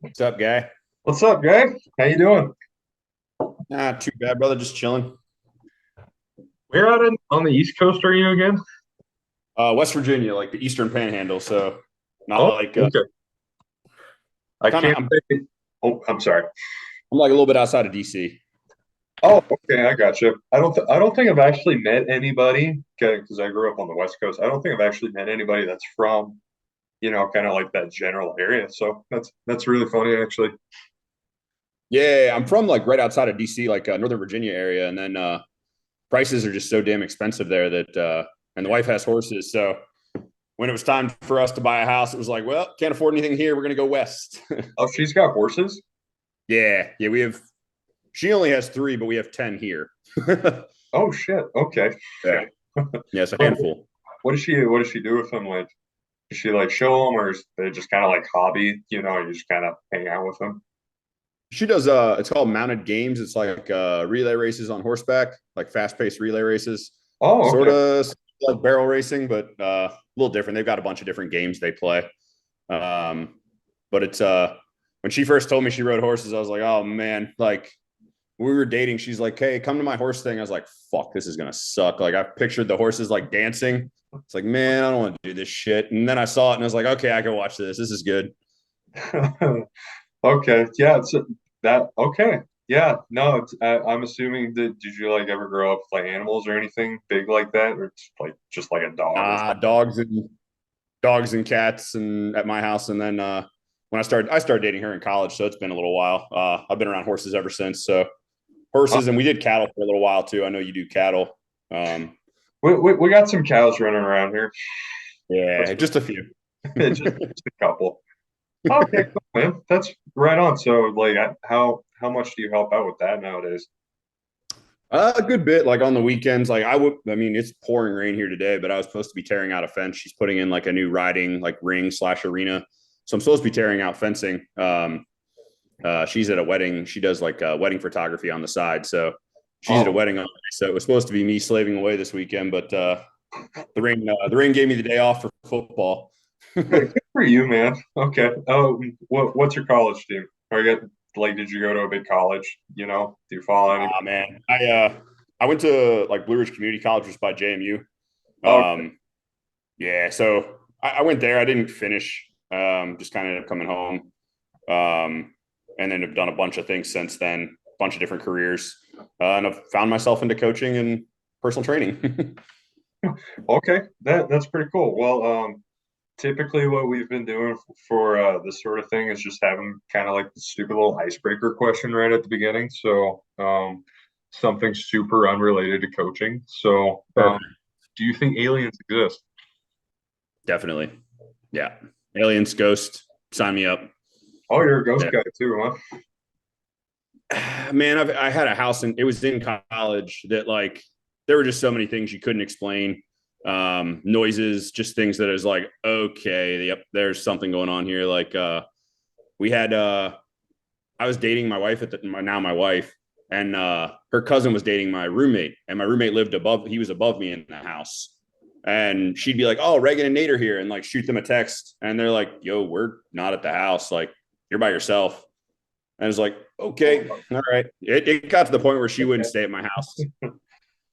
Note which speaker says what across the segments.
Speaker 1: What's up, guy?
Speaker 2: What's up, Greg? How you doing?
Speaker 1: Not too bad, brother. Just chilling.
Speaker 2: Where on the East Coast are you again?
Speaker 1: West Virginia, like the Eastern Panhandle. So not
Speaker 2: Oh,
Speaker 1: like
Speaker 2: okay. I
Speaker 1: kind of.
Speaker 2: can't say. Oh, I'm sorry.
Speaker 1: I'm like a little bit outside of DC.
Speaker 2: Oh, okay, I got you. I don't think I've actually met anybody because I grew up on the West Coast. I don't think I've actually met anybody that's from, kind of like that general area. So that's really funny, actually.
Speaker 1: Yeah, I'm from like right outside of DC, like Northern Virginia area, and then prices are just so damn expensive there that and the wife has horses, so when it was time for us to buy a house, it was like, well, can't afford anything here. We're gonna go west.
Speaker 2: Oh, she's got horses.
Speaker 1: Yeah, we have. She only has three, but we have 10 here.
Speaker 2: Oh shit. Okay.
Speaker 1: Yeah, yeah, it's a
Speaker 2: What,
Speaker 1: handful.
Speaker 2: what does she do with them? Like, does she like show them, or is they just kind of like hobby? You just kind of hang out with them?
Speaker 1: She does it's called mounted games. It's like relay races on horseback, like fast-paced relay races.
Speaker 2: Oh,
Speaker 1: Sort
Speaker 2: okay.
Speaker 1: of like barrel racing, but a little different. They've got a bunch of different games they play. Um, but it's when she first told me she rode horses, I was like, oh man, like we were dating, she's like, hey, come to my horse thing. I was like, fuck, this is gonna suck. Like I pictured the horses like dancing. It's like, man, I don't want to do this shit. And then I saw it and I was like, okay, I can watch this. This is good.
Speaker 2: Okay. Yeah. It's that. Okay. Yeah. No. I'm assuming that did you like ever grow up with like animals or anything big like that, or it's like just like a dog or something?
Speaker 1: Dogs and cats and at my house. And then when I started dating her in college, so it's been a little while. I've been around horses ever since. So
Speaker 2: Oh,
Speaker 1: horses, and we did cattle for a little while too. I know you do cattle.
Speaker 2: we got some cows running around here. That's
Speaker 1: Yeah, just a few.
Speaker 2: just a couple. Okay, cool, man. That's right on. So, like, how much do you help out with that nowadays?
Speaker 1: A good bit, like on the weekends. Like I would, I mean, it's pouring rain here today, but I was supposed to be tearing out a fence. She's putting in like a new riding like ring slash arena, so I'm supposed to be tearing out fencing. She's at a wedding. She does like wedding photography on the side, so she's at a
Speaker 2: Oh,
Speaker 1: wedding on. So it was supposed to be me slaving away this weekend, but the rain gave me the day off for football.
Speaker 2: good for you, man. Okay. Oh, what's your college team? Are you like, did you go to a big college? Do you follow any?
Speaker 1: Ah man, I went to like Blue Ridge Community College, just by JMU.
Speaker 2: Oh,
Speaker 1: Yeah, so I went there. I didn't finish. Just kind of ended up coming home, and then have done a bunch of things since then. A bunch of different careers, and I've found myself into coaching and personal training.
Speaker 2: okay. That's pretty cool. Well, typically what we've been doing for this sort of thing is just having kind of like the stupid little icebreaker question right at the beginning. So, something super unrelated to coaching. So,
Speaker 1: Perfect.
Speaker 2: do you think aliens exist?
Speaker 1: Definitely. Yeah. Aliens, Ghost, sign me up.
Speaker 2: Oh, you're a ghost
Speaker 1: Yeah.
Speaker 2: guy too, huh?
Speaker 1: Man, I had a house and it was in college that like there were just so many things you couldn't explain. Noises, just things that is like, okay, yep, there's something going on here. Like we had I was dating my wife now my wife, and her cousin was dating my roommate, and my roommate lived above. He was above me in the house, and she'd be like, "Oh, Reagan and Nate are here," and like shoot them a text, and they're like, "Yo, we're not at the house. Like, you're by yourself." And I was like, "Okay, all right." It got to the point where she wouldn't stay at my house.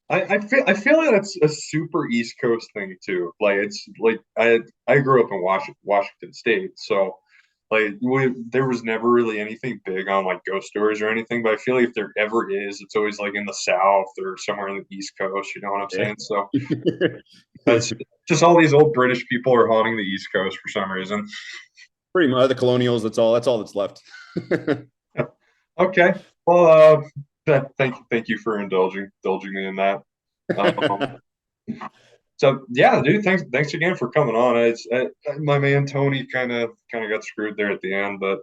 Speaker 2: I feel like that's a super East Coast thing too. Like it's like I grew up in Washington State, so like there was never really anything big on like ghost stories or anything. But I feel like if there ever is, it's always like in the South or somewhere in the East Coast. You know what I'm
Speaker 1: Yeah.
Speaker 2: saying? So that's just all these old British people are haunting the East Coast for some reason.
Speaker 1: Pretty much the colonials. That's all. That's all that's left.
Speaker 2: Okay, well, thank you for indulging me in that. Um, So yeah, dude, thanks again for coming on. My man Tony kind of got screwed there at the end, but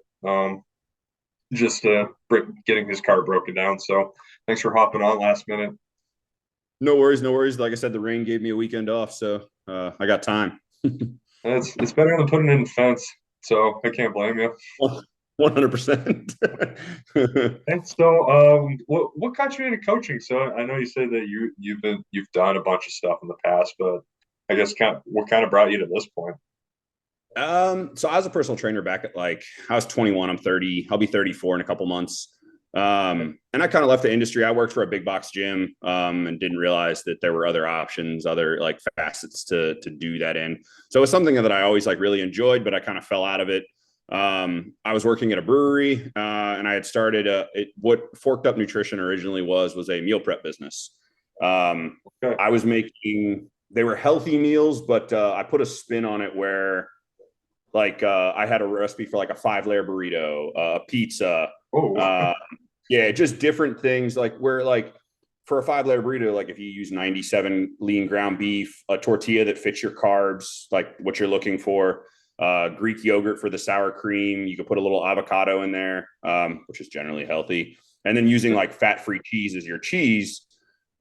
Speaker 2: just getting his car broken down. So thanks for hopping on last minute.
Speaker 1: No worries, no worries. Like I said, the rain gave me a weekend off, so I got time.
Speaker 2: It's better than putting in the fence, so I can't blame you.
Speaker 1: 100%.
Speaker 2: And so, what got you into coaching? So I know you said that you've done a bunch of stuff in the past, but I guess what kind of brought you to this point?
Speaker 1: So I was a personal trainer back at like, I was 21, I'm 30, I'll be 34 in a couple months. And I kind of left the industry. I worked for a big box gym, and didn't realize that there were other options, other like facets to do that in. So it was something that I always like really enjoyed, but I kind of fell out of it. I was working at a brewery, and I had started what Forked Up Nutrition originally was a meal prep business.
Speaker 2: Okay.
Speaker 1: I was making, they were healthy meals, but I put a spin on it where like I had a recipe for like a 5 layer burrito, a pizza,
Speaker 2: Oh,
Speaker 1: uh, yeah, just different things like where like for a 5 layer burrito, like if you use 97 lean ground beef, a tortilla that fits your carbs, like what you're looking for, Greek yogurt for the sour cream. You could put a little avocado in there, which is generally healthy, and then using like fat-free cheese as your cheese,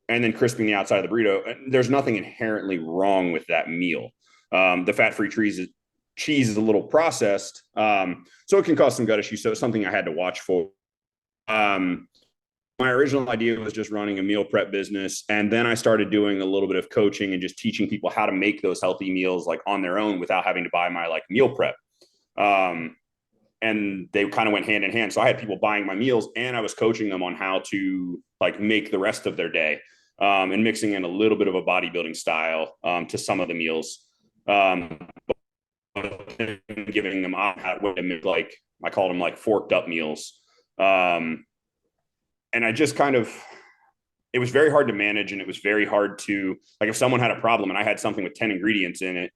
Speaker 1: and then crisping the outside of the burrito. There's nothing inherently wrong with that meal. The fat-free cheese is a little processed, so it can cause some gut issues. So it's something I had to watch for. Um, my original idea was just running a meal prep business, and then I started doing a little bit of coaching and just teaching people how to make those healthy meals like on their own without having to buy my like meal prep. Um, and they kind of went hand in hand. So I had people buying my meals, and I was coaching them on how to like make the rest of their day, and mixing in a little bit of a bodybuilding style to some of the meals. Um, Giving them like I called them like forked up meals. Um, and I just kind of, it was very hard to manage, and it was very hard to like if someone had a problem and I had something with 10 ingredients in it,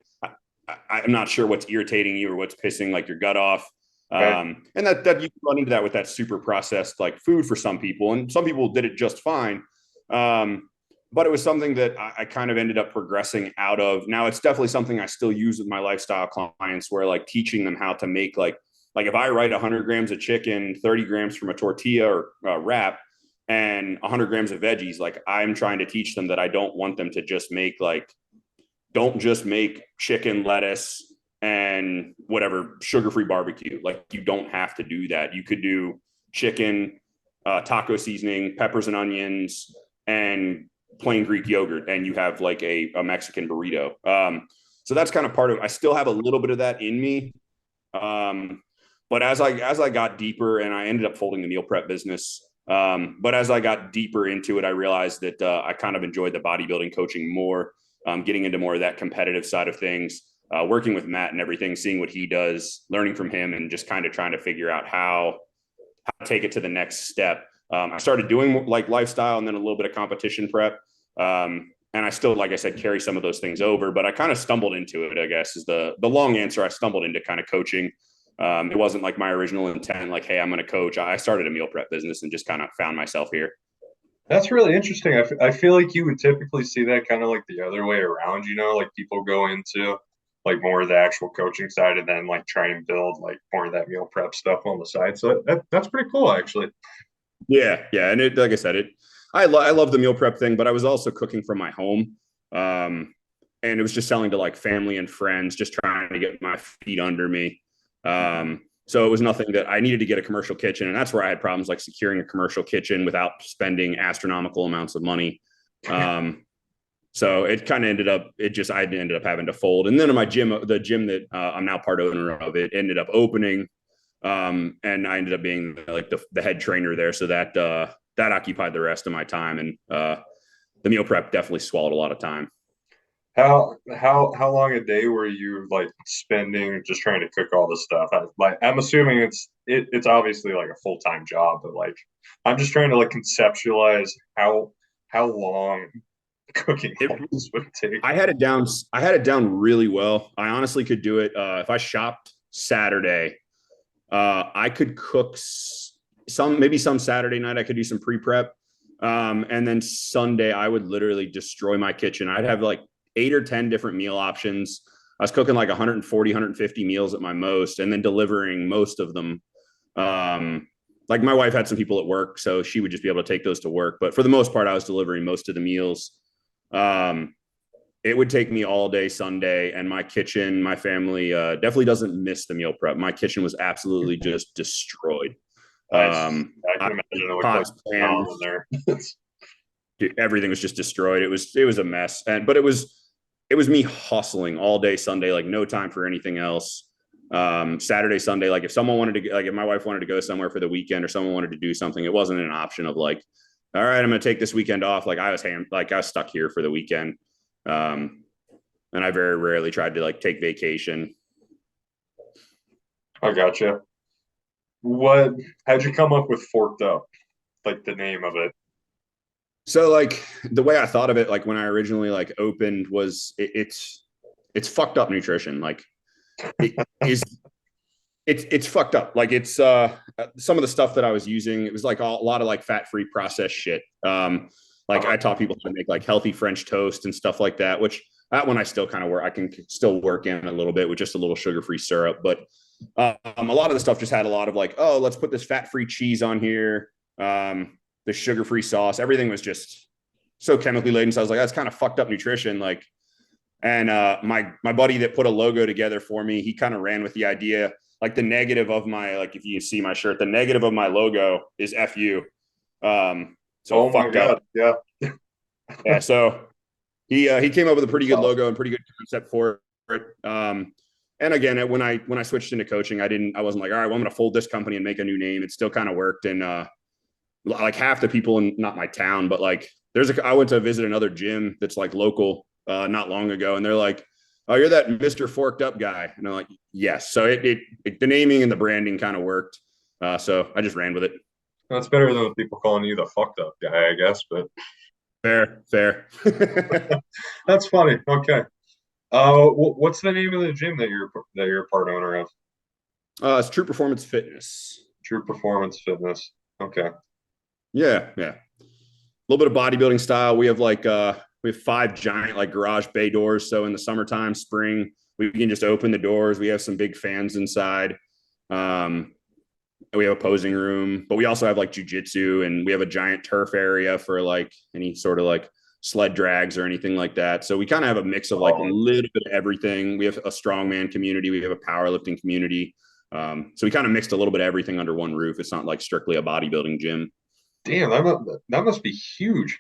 Speaker 1: I'm not sure what's irritating you or what's pissing like your gut off.
Speaker 2: okay.
Speaker 1: And that you can run into that with that super processed like food for some people, and some people did it just fine. Um, but it was something that I kind of ended up progressing out of. Now it's definitely something I still use with my lifestyle clients, where like teaching them how to make like if I write 100 grams of chicken, 30 grams from a tortilla or wrap, and 100 grams of veggies, like I'm trying to teach them that I don't want them to just make like, don't just make chicken, lettuce, and whatever sugar-free barbecue. Like you don't have to do that. You could do chicken, taco seasoning, peppers and onions, and plain Greek yogurt, and you have like a Mexican burrito. So that's kind of part of it. I still have a little bit of that in me. Um, but as I got deeper, and I ended up folding the meal prep business. But as I got deeper into it, I realized that I kind of enjoyed the bodybuilding coaching more, getting into more of that competitive side of things, working with Matt and everything, seeing what he does, learning from him, and just kind of trying to figure out how to take it to the next step. I started doing like lifestyle and then a little bit of competition prep. And I still, like I said, carry some of those things over, but I kind of stumbled into it, I guess is the long answer. I stumbled into kind of coaching. It wasn't like my original intent, like, hey, I'm going to coach. I started a meal prep business and just kind of found myself here.
Speaker 2: That's really interesting. I feel like you would typically see that kind of like the other way around, like people go into like more of the actual coaching side and then like try and build like more of that meal prep stuff on the side. So that's pretty cool, actually.
Speaker 1: Yeah. Yeah. And it, like I said, I love the meal prep thing, but I was also cooking from my home. Um, and it was just selling to like family and friends, just trying to get my feet under me. So it was nothing that I needed to get a commercial kitchen. And that's where I had problems like securing a commercial kitchen without spending astronomical amounts of money. Um, so it kind of I ended up having to fold. And then in my gym, the gym that I'm now part owner of, it ended up opening. And I ended up being like the head trainer there. So that occupied the rest of my time. And the meal prep definitely swallowed a lot of time.
Speaker 2: How long a day were you like spending just trying to cook all this stuff? I'm assuming it's obviously like a full-time job, but like I'm just trying to like conceptualize how long cooking
Speaker 1: It,
Speaker 2: all this would take.
Speaker 1: I had it down. I had it down really well. I honestly could do it. If I shopped Saturday, I could cook maybe some Saturday night. I could do some pre-prep. And then Sunday, I would literally destroy my kitchen. I'd have like 8 or 10 different meal options. I was cooking like 140, 150 meals at my most, and then delivering most of them. Like my wife had some people at work, so she would just be able to take those to work. But for the most part, I was delivering most of the meals. Um, it would take me all day Sunday, and my kitchen, my family definitely doesn't miss the meal prep. My kitchen was absolutely just destroyed.
Speaker 2: I can imagine it looks like
Speaker 1: Pots,
Speaker 2: Tom in
Speaker 1: pans,
Speaker 2: there.
Speaker 1: everything was just destroyed. It was a mess, but it was it was me hustling all day Sunday, like no time for anything else. Saturday, Sunday, like if someone wanted to, like if my wife wanted to go somewhere for the weekend or someone wanted to do something, it wasn't an option of like, all right, I'm going to take this weekend off. Like I was stuck here for the weekend. Um, and I very rarely tried to like take vacation.
Speaker 2: I gotcha. How'd you come up with Forked Up? Like the name of it?
Speaker 1: So like the way I thought of it, like when I originally like opened was it's fucked up nutrition. Like it is it's fucked up. Like it's some of the stuff that I was using, it was like a lot of like fat-free processed shit. Like I taught people how to make like healthy French toast and stuff like that, which that one I still kind of work. I can still work in a little bit with just a little sugar-free syrup. But a lot of the stuff just had a lot of like, oh, let's put this fat-free cheese on here. The sugar-free sauce, everything was just so chemically laden. So I was like, that's kind of fucked up nutrition. Like, and my buddy that put a logo together for me, he kind of ran with the idea, like the negative of my, like if you see my shirt, the negative of my logo is FU. So
Speaker 2: Oh my
Speaker 1: fucked up.
Speaker 2: God. Yeah.
Speaker 1: Yeah. So he came up with a pretty good logo and pretty good concept for it. And again, when I switched into coaching, I wasn't like, all right, well, I'm going to fold this company and make a new name. It still kind of worked. And like half the people in not my town, but like I went to visit another gym that's like local not long ago, and they're like, oh, you're that Mr. Forked Up guy. And I'm like, yes. So the naming and the branding kind of worked. So I just ran with it.
Speaker 2: That's better than people calling you the fucked up guy, I guess. But
Speaker 1: Fair.
Speaker 2: that's funny. Okay. What's the name of the gym that you're a part owner of?
Speaker 1: It's True Performance Fitness.
Speaker 2: True Performance Fitness. Okay.
Speaker 1: Yeah. A little bit of bodybuilding style. We have 5 giant like garage bay doors. So in the summertime, spring, we can just open the doors. We have some big fans inside. We have a posing room, but we also have like jujitsu, and we have a giant turf area for like any sort of like sled drags or anything like that. So we kind of have a mix of like a little bit of everything. We have a strongman community. We have a powerlifting community. So we kind of mixed a little bit of everything under one roof. It's not like strictly a bodybuilding gym.
Speaker 2: Damn, that must be huge.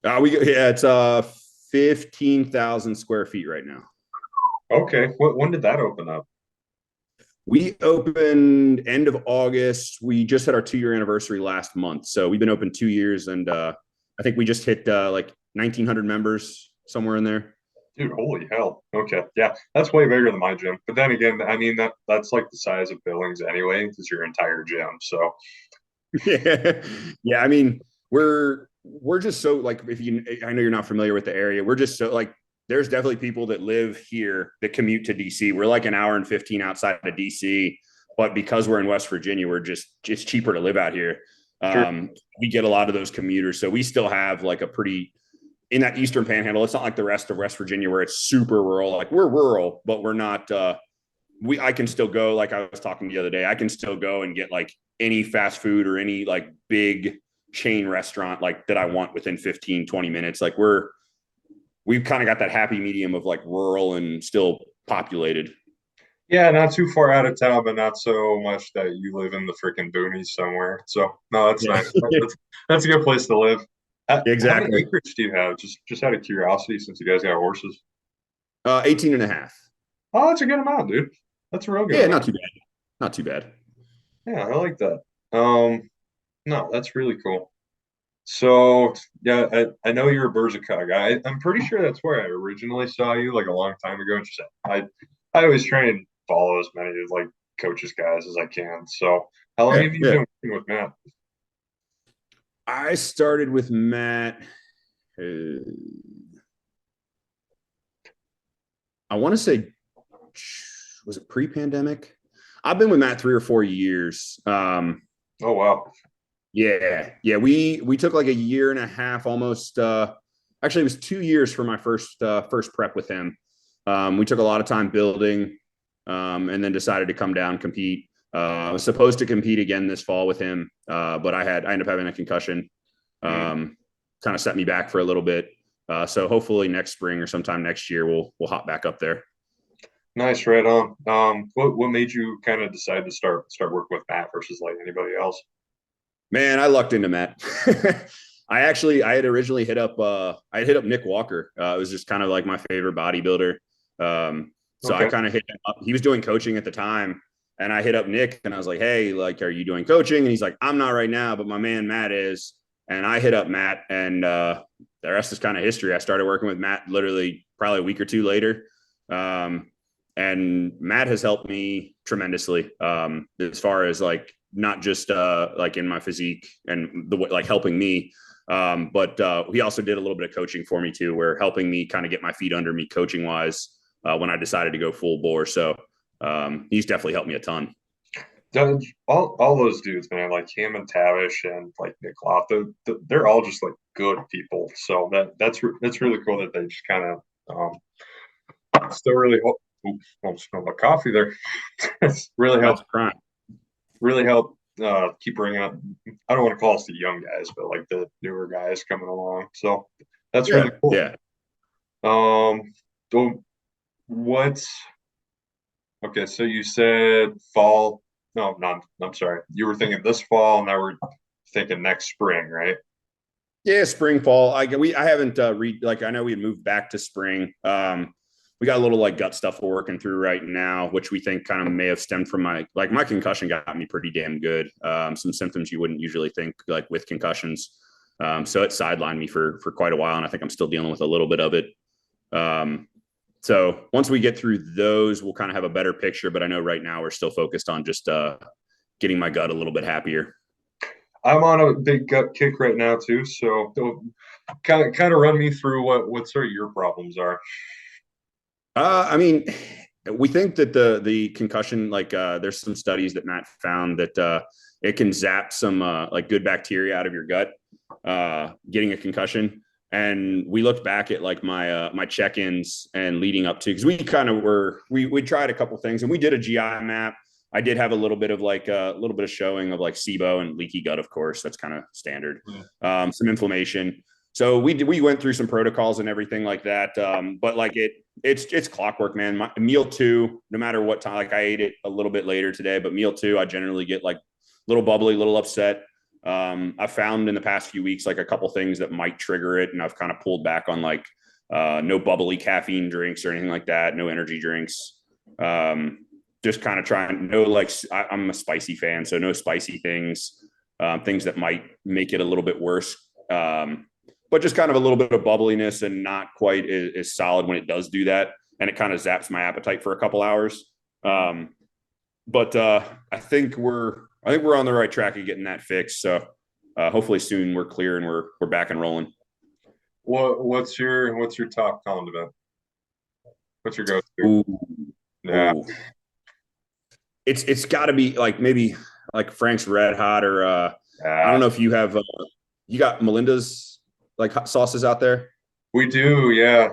Speaker 1: It's 15,000 square feet right now.
Speaker 2: Okay. When did that open up?
Speaker 1: We opened end of August. We just had our 2-year anniversary last month. So we've been open 2 years, and I think we just hit like 1,900 members, somewhere in there.
Speaker 2: Dude, holy hell. Okay. Yeah, that's way bigger than my gym. But then again, I mean that's like the size of Billings anyway. It's your entire gym. So
Speaker 1: Yeah. I mean, we're just so like, I know you're not familiar with the area. We're just so like, there's definitely people that live here that commute to DC. We're like an hour and 15 outside of DC, but because we're in West Virginia, it's cheaper to live out here.
Speaker 2: sure.
Speaker 1: We get a lot of those commuters. So we still have like in that Eastern Panhandle. It's not like the rest of West Virginia where it's super rural. Like we're rural, but we're not, I can still go, like I was talking the other day, I can still go and get like any fast food or any like big chain restaurant like that I want within 15, 20 minutes. Like we've kind of got that happy medium of like rural and still populated.
Speaker 2: Yeah, not too far out of town, but not so much that you live in the freaking boonies somewhere. So no, that's
Speaker 1: Yeah.
Speaker 2: nice. That's a good place to live. How many
Speaker 1: Exactly.
Speaker 2: acres do you have? Just out of curiosity, since you guys got horses.
Speaker 1: 18 and a half.
Speaker 2: Oh, that's a good amount, dude. That's a real good
Speaker 1: Yeah,
Speaker 2: amount.
Speaker 1: not too bad. Not too bad.
Speaker 2: Yeah, I like that. No, that's really cool. So yeah, I know you're a Berzacog guy. I'm pretty sure that's where I originally saw you, like a long time ago. Just I always try and follow as many like coaches guys as I can. So how long
Speaker 1: Yeah,
Speaker 2: have you
Speaker 1: yeah.
Speaker 2: been working with Matt?
Speaker 1: I started with Matt. uh, I want to say, was it pre-pandemic? I've been with Matt 3 or 4 years.
Speaker 2: Oh wow.
Speaker 1: Yeah. We took like a year and a half almost. Actually, it was 2 years for my first prep with him. We took a lot of time building, and then decided to come down, compete. I was supposed to compete again this fall with him, but I ended up having a concussion.
Speaker 2: Mm,
Speaker 1: Kind of set me back for a little bit. So hopefully next spring or sometime next year we'll hop back up there.
Speaker 2: nice, right on. What made you kind of decide to start working with Matt versus like anybody else?
Speaker 1: Man, I lucked into Matt. I had originally I hit up Nick Walker. It was just kind of like my favorite bodybuilder. So I
Speaker 2: Okay.
Speaker 1: kind of hit him up. He was doing coaching at the time, and I hit up Nick and I was like, "Hey, like, are you doing coaching?" And he's like, "I'm not right now, but my man Matt is." And I hit up Matt, and the rest is kind of history. I started working with Matt literally probably a week or two later. Um, and Matt has helped me tremendously, as far as like not just like in my physique and the way like helping me, but he also did a little bit of coaching for me too, where helping me kind of get my feet under me coaching wise when I decided to go full bore. So he's definitely helped me a ton.
Speaker 2: All those dudes, man, like him and Tavish and like Nick Loft, they're all just like good people. So that's really cool that they just kind of still really hope. Oops, almost spilled my coffee there. It's
Speaker 1: That's a crime.
Speaker 2: really help keep bringing up. I don't want to call us the young guys, but like the newer guys coming along. So that's really
Speaker 1: Yeah,
Speaker 2: cool.
Speaker 1: yeah.
Speaker 2: So what's okay? So you said fall. No, not. I'm sorry. You were thinking this fall, and now we're thinking next spring, right?
Speaker 1: Yeah, spring, fall. I haven't read like I know we had moved back to spring. We got a little like gut stuff we're working through right now, which we think kind of may have stemmed from my concussion got me pretty damn good. Some symptoms you wouldn't usually think like with concussions. So it sidelined me for quite a while, and I think I'm still dealing with a little bit of it. Um, so once we get through those, we'll kind of have a better picture. But I know right now we're still focused on just getting my gut a little bit happier.
Speaker 2: I'm on a big gut kick right now too. So kind of run me through what sort of your problems are.
Speaker 1: I mean, we think that the concussion, like there's some studies that Matt found that it can zap some like good bacteria out of your gut, getting a concussion. And we looked back at like my check-ins and leading up to because we kind of we tried a couple things and we did a GI map. I did have a little bit of like a little bit of showing of like SIBO and leaky gut, of course. That's kind of standard.
Speaker 2: Mm.
Speaker 1: Some inflammation. So we went through some protocols and everything like that. But like it's clockwork, man. My meal two, no matter what time, like I ate it a little bit later today, but meal two, I generally get like a little bubbly, a little upset. I found in the past few weeks like a couple things that might trigger it, and I've kind of pulled back on like no bubbly caffeine drinks or anything like that, no energy drinks. Just kind of trying no like I'm a spicy fan, so no spicy things, things that might make it a little bit worse. But just kind of a little bit of bubbliness and not quite as solid when it does do that. And it kind of zaps my appetite for a couple hours. But I think we're on the right track of getting that fixed. So hopefully soon we're clear and we're back and rolling.
Speaker 2: What's your top condiment? What's your go-to?
Speaker 1: Ooh,
Speaker 2: Yeah.
Speaker 1: ooh. It's got to be like maybe like Frank's Red Hot or I don't
Speaker 2: Yeah.
Speaker 1: know if you have you got Melinda's like hot sauces out there.
Speaker 2: We do, yeah.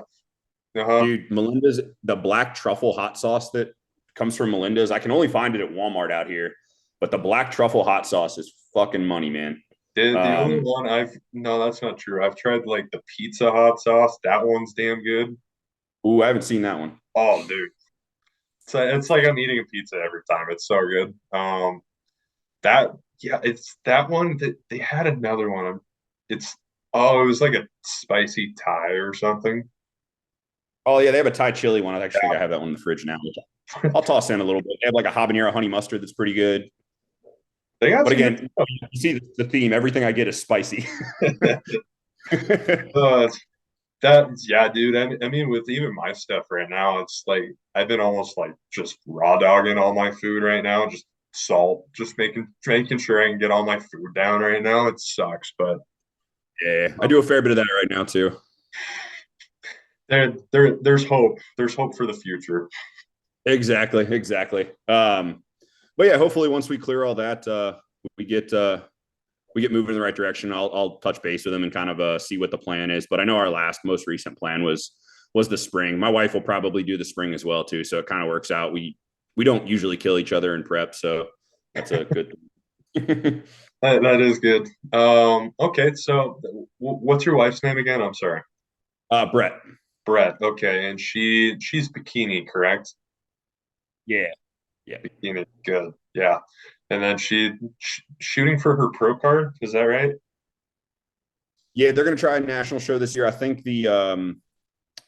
Speaker 2: Uh-huh.
Speaker 1: Dude, Melinda's the black truffle hot sauce that comes from Melinda's. I can only find it at Walmart out here, but the black truffle hot sauce is fucking money, man.
Speaker 2: The only
Speaker 1: Um,
Speaker 2: one I've no, that's not true. I've tried like the pizza hot sauce. That one's damn good.
Speaker 1: I haven't seen that one.
Speaker 2: Oh, dude. It's like I'm eating a pizza every time. It's so good. That yeah, it's that one that they had another one. It's it was like a spicy Thai or something.
Speaker 1: Oh yeah, they have a Thai chili one. I actually think
Speaker 2: Yeah.
Speaker 1: I have that one in the fridge now. I'll toss in a little bit. They have like a habanero honey mustard that's pretty good.
Speaker 2: They got
Speaker 1: But
Speaker 2: some good
Speaker 1: again, you see the theme. Everything I get is spicy.
Speaker 2: stuff. Uh, that yeah, dude. I mean, with even my stuff right now, it's like I've been almost like just raw dogging all my food right now, just salt, just making sure I can get all my food down right now. It sucks, but
Speaker 1: Yeah, I do a fair bit of that right now too.
Speaker 2: there's hope. There's hope for the future.
Speaker 1: Exactly, exactly. But yeah, hopefully once we clear all that, we get uh, we get moving in the right direction. I'll touch base with them and kind of see what the plan is. But I know our most recent plan was the spring. My wife will probably do the spring as well too, so it kind of works out. We don't usually kill each other in prep, so that's a good thing.
Speaker 2: That is good. Okay, so what's your wife's name again? I'm sorry.
Speaker 1: Brett.
Speaker 2: Brett. Okay, and she's bikini, correct?
Speaker 1: Yeah, yeah.
Speaker 2: Bikini, good. Yeah. And then shooting for her pro card, is that right?
Speaker 1: Yeah, they're gonna try a national show this year. I think the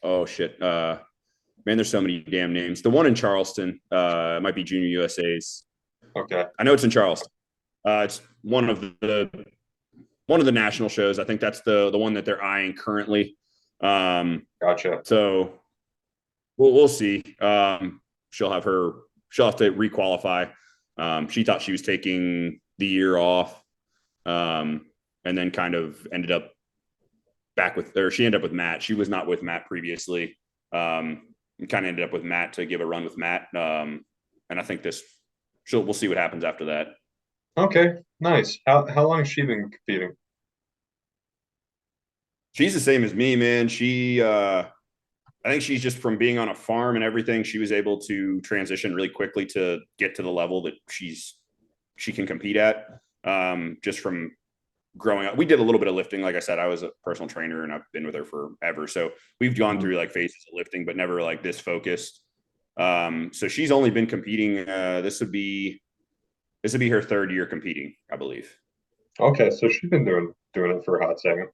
Speaker 1: oh shit. Man, there's so many damn names. The one in Charleston, might be Junior USA's.
Speaker 2: Okay,
Speaker 1: I know it's in Charleston. It's one of the national shows. I think that's the one that they're eyeing currently.
Speaker 2: gotcha.
Speaker 1: So we'll see. She'll have her. She'll have to requalify. She thought she was taking the year off, and then kind of ended up back with, or she ended up with Matt. She was not with Matt previously. Kind of ended up with Matt to give a run with Matt. And I think we'll see what happens after that.
Speaker 2: Okay, nice. How long has she been competing?
Speaker 1: She's the same as me, man. I think she's just from being on a farm and everything. She was able to transition really quickly to get to the level that she can compete at. Just from growing up, we did a little bit of lifting. Like I said, I was a personal trainer and I've been with her forever. So we've gone through like phases of lifting, but never like this focused. So she's only been competing. This would be her third year competing, I believe.
Speaker 2: Okay, so she's been doing it for a hot second.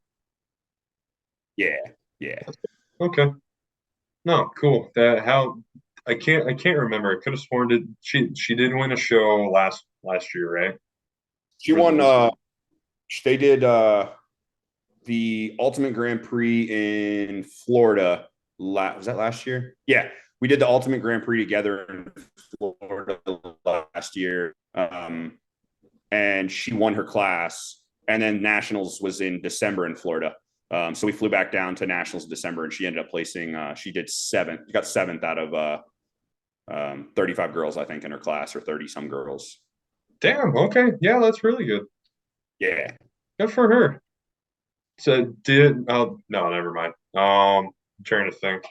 Speaker 1: Yeah, yeah.
Speaker 2: Okay. No, cool. That how I can't remember. I could have sworn that she did win a show last year, right?
Speaker 1: She
Speaker 2: Or was it
Speaker 1: won.
Speaker 2: this year?
Speaker 1: They did the Ultimate Grand Prix in Florida. Was that last year? Yeah, we did the Ultimate Grand Prix together in Florida last year. And she won her class. And then Nationals was in December in Florida. So we flew back down to Nationals in December, and she ended up placing. She did seventh. Got seventh out of 35 girls, I think, in her class, or 30 some girls.
Speaker 2: Damn. Okay. Yeah, that's really good.
Speaker 1: Yeah.
Speaker 2: Good for her. So did oh no, never mind. I'm trying to think.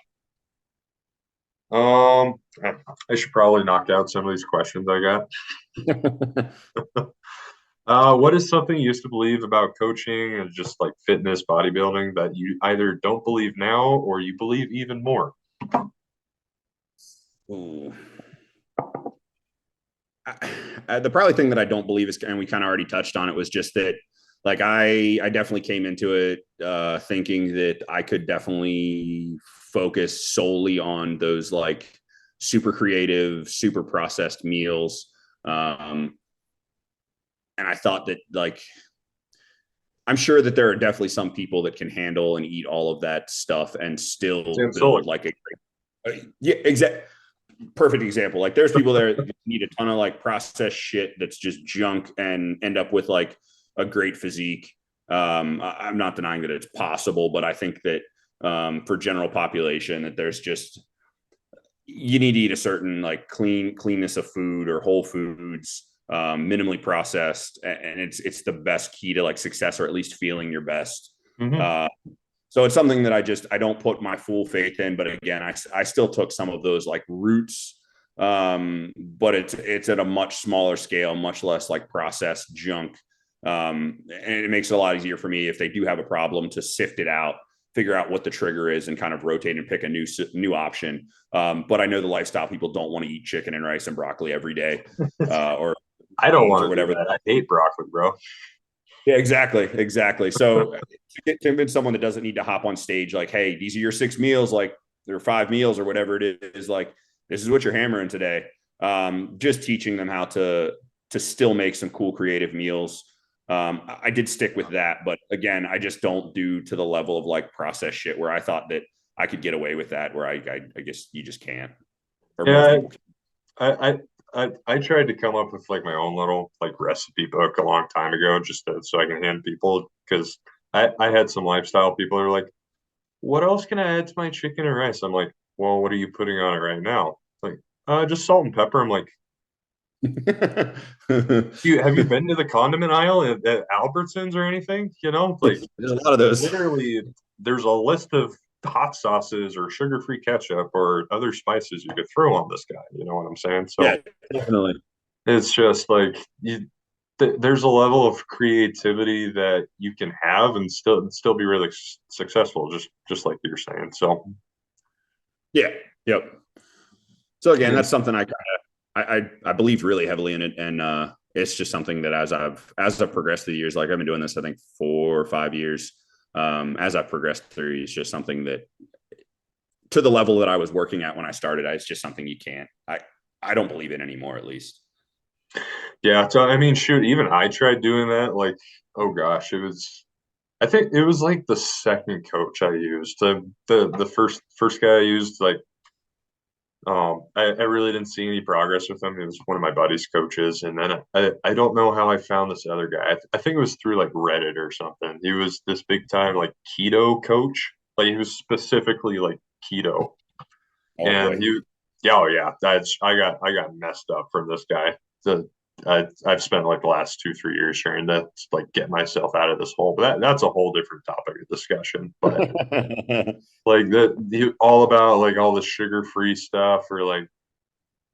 Speaker 2: Um, I should probably knock out some of these questions I got. What is something you used to believe about coaching and just like fitness, bodybuilding that you either don't believe now or you believe even more?
Speaker 1: Ooh. The probably thing that I don't believe is, and we kind of already touched on it, was just that like I definitely came into it thinking that I could definitely focus solely on those like super creative, super processed meals. And I thought that like I'm sure that there are definitely some people that can handle and eat all of that stuff and still
Speaker 2: Sam Sulek.
Speaker 1: build like yeah, exactly, perfect example. Like there's people there that need a ton of like processed shit that's just junk and end up with like a great physique. I'm not denying that it's possible, but I think that for general population that there's just, you need to eat a certain like cleanness of food or whole foods, minimally processed, and it's the best key to like success, or at least feeling your best.
Speaker 2: Hmm.
Speaker 1: uh, so it's something that I don't put my full faith in, but again, I still took some of those like roots, but it's at a much smaller scale, much less like processed junk. And it makes it a lot easier for me if they do have a problem to sift it out, figure out what the trigger is, and kind of rotate and pick a new option. But I know the lifestyle people don't want to eat chicken and rice and broccoli every day, or
Speaker 2: I don't
Speaker 1: beans or
Speaker 2: want to do
Speaker 1: whatever.
Speaker 2: that. I hate broccoli, bro.
Speaker 1: Yeah, exactly. So to convince someone that doesn't need to hop on stage, like, hey, these are your 6 meals, like there are 5 meals or whatever it is, like this is what you're hammering today. Just teaching them how to still make some cool creative meals. I did stick with that, but again, I just don't do to the level of like processed shit where I thought that I could get away with that, where I guess you just can't, or most
Speaker 2: Yeah,
Speaker 1: people can't.
Speaker 2: I tried to come up with like my own little like recipe book a long time ago, just so I can hand people because I had some lifestyle people who are like, what else can I add to my chicken and rice? I'm like, well, what are you putting on it right now? Like, just salt and pepper. I'm like, you have you been to the condiment aisle at Albertsons or anything? You know, like
Speaker 1: There's a lot of those.
Speaker 2: literally there's a list of hot sauces or sugar-free ketchup or other spices you could throw on this guy. You know what I'm saying?
Speaker 1: Yeah,
Speaker 2: So
Speaker 1: definitely.
Speaker 2: it's just like there's a level of creativity that you can have and still be really successful, just like you're saying. So
Speaker 1: Yeah. Yep. So again,
Speaker 2: yeah,
Speaker 1: that's something I believe really heavily in it, and it's just something that as I've progressed through the years, like I've been doing this, I think 4 or 5 years. as I've progressed through, it's just something that to the level that I was working at when I started, it's just something you can't. I don't believe it anymore, at least.
Speaker 2: Yeah, so I mean, shoot, even I tried doing that. Like, oh gosh, it was. I think it was like the second coach I used. The first guy I used, like, I really didn't see any progress with him. He was one of my buddy's coaches, and then I don't know how I found this other guy. I think it was through like Reddit or something. He was this big time like keto coach. Like he was specifically like keto,
Speaker 1: Oh
Speaker 2: and
Speaker 1: boy.
Speaker 2: he, yeah, oh yeah, that's I got messed up from this guy. I've spent like the last 2 3 years trying to like get myself out of this hole, but that's a whole different topic of discussion. But like all about like all the sugar free stuff or like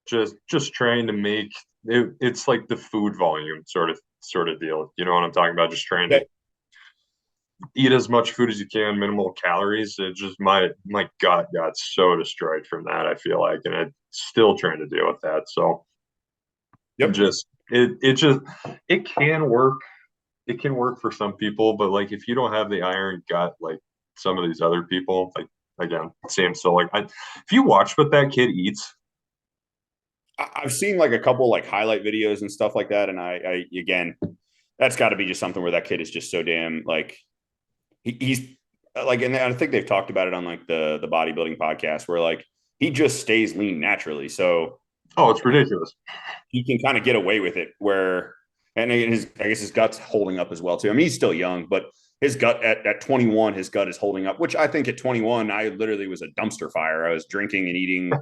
Speaker 2: just trying to make it's like the food volume sort of deal. You know what I'm talking about? Just trying to eat as much food as you can, minimal calories. It just my gut got so destroyed from that. I feel like, and I'm still trying to deal with that. So
Speaker 1: Yep.
Speaker 2: just it just it can work. It can work for some people, but like if you don't have the iron gut, like some of these other people, like again, Sam. So like, if you watch what that kid eats,
Speaker 1: I've seen like a couple like highlight videos and stuff like that, and I again, that's got to be just something where that kid is just so damn like he's like, and I think they've talked about it on like the bodybuilding podcast where like he just stays lean naturally, so
Speaker 2: oh, it's ridiculous.
Speaker 1: he can kind of get away with it. Where and his I guess his gut's holding up as well too. I mean, he's still young, but his gut at 21, his gut is holding up. Which I think at 21, I literally was a dumpster fire. I was drinking and eating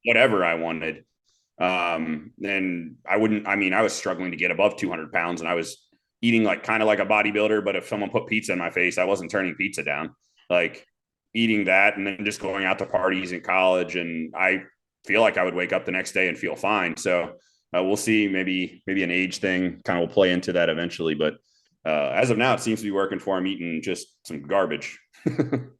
Speaker 1: whatever I wanted. And I wouldn't. I mean, I was struggling to get above 200 pounds, and I was eating like kind of like a bodybuilder. But if someone put pizza in my face, I wasn't turning pizza down. Like eating that, and then just going out to parties in college, and I feel like I would wake up the next day and feel fine. So we'll see. Maybe an age thing kind of will play into that eventually. But as of now, it seems to be working for him. Eating just some garbage.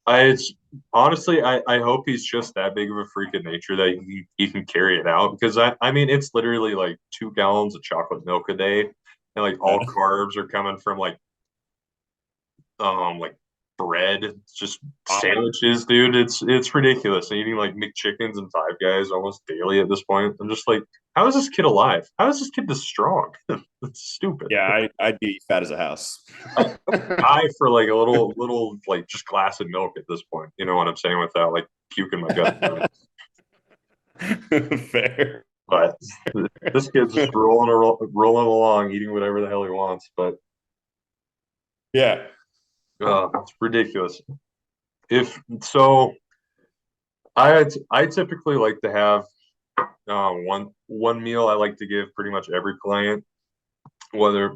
Speaker 2: It's honestly, I hope he's just that big of a freak of nature that he can carry it out because I mean it's literally like 2 gallons of chocolate milk a day, and like all carbs are coming from like bread, just sandwiches, dude. It's ridiculous. And eating like McChickens and Five Guys almost daily at this point. I'm just like, how is this kid alive? How is this kid this strong? That's stupid.
Speaker 1: Yeah, I'd be fat as a house.
Speaker 2: I for like a little like just glass of milk at this point. You know what I'm saying without like puking my gut.
Speaker 1: Fair.
Speaker 2: But this kid's just rolling along, eating whatever the hell he wants. But
Speaker 1: Yeah.
Speaker 2: it's ridiculous. If so, I typically like to have one meal I like to give pretty much every client, whether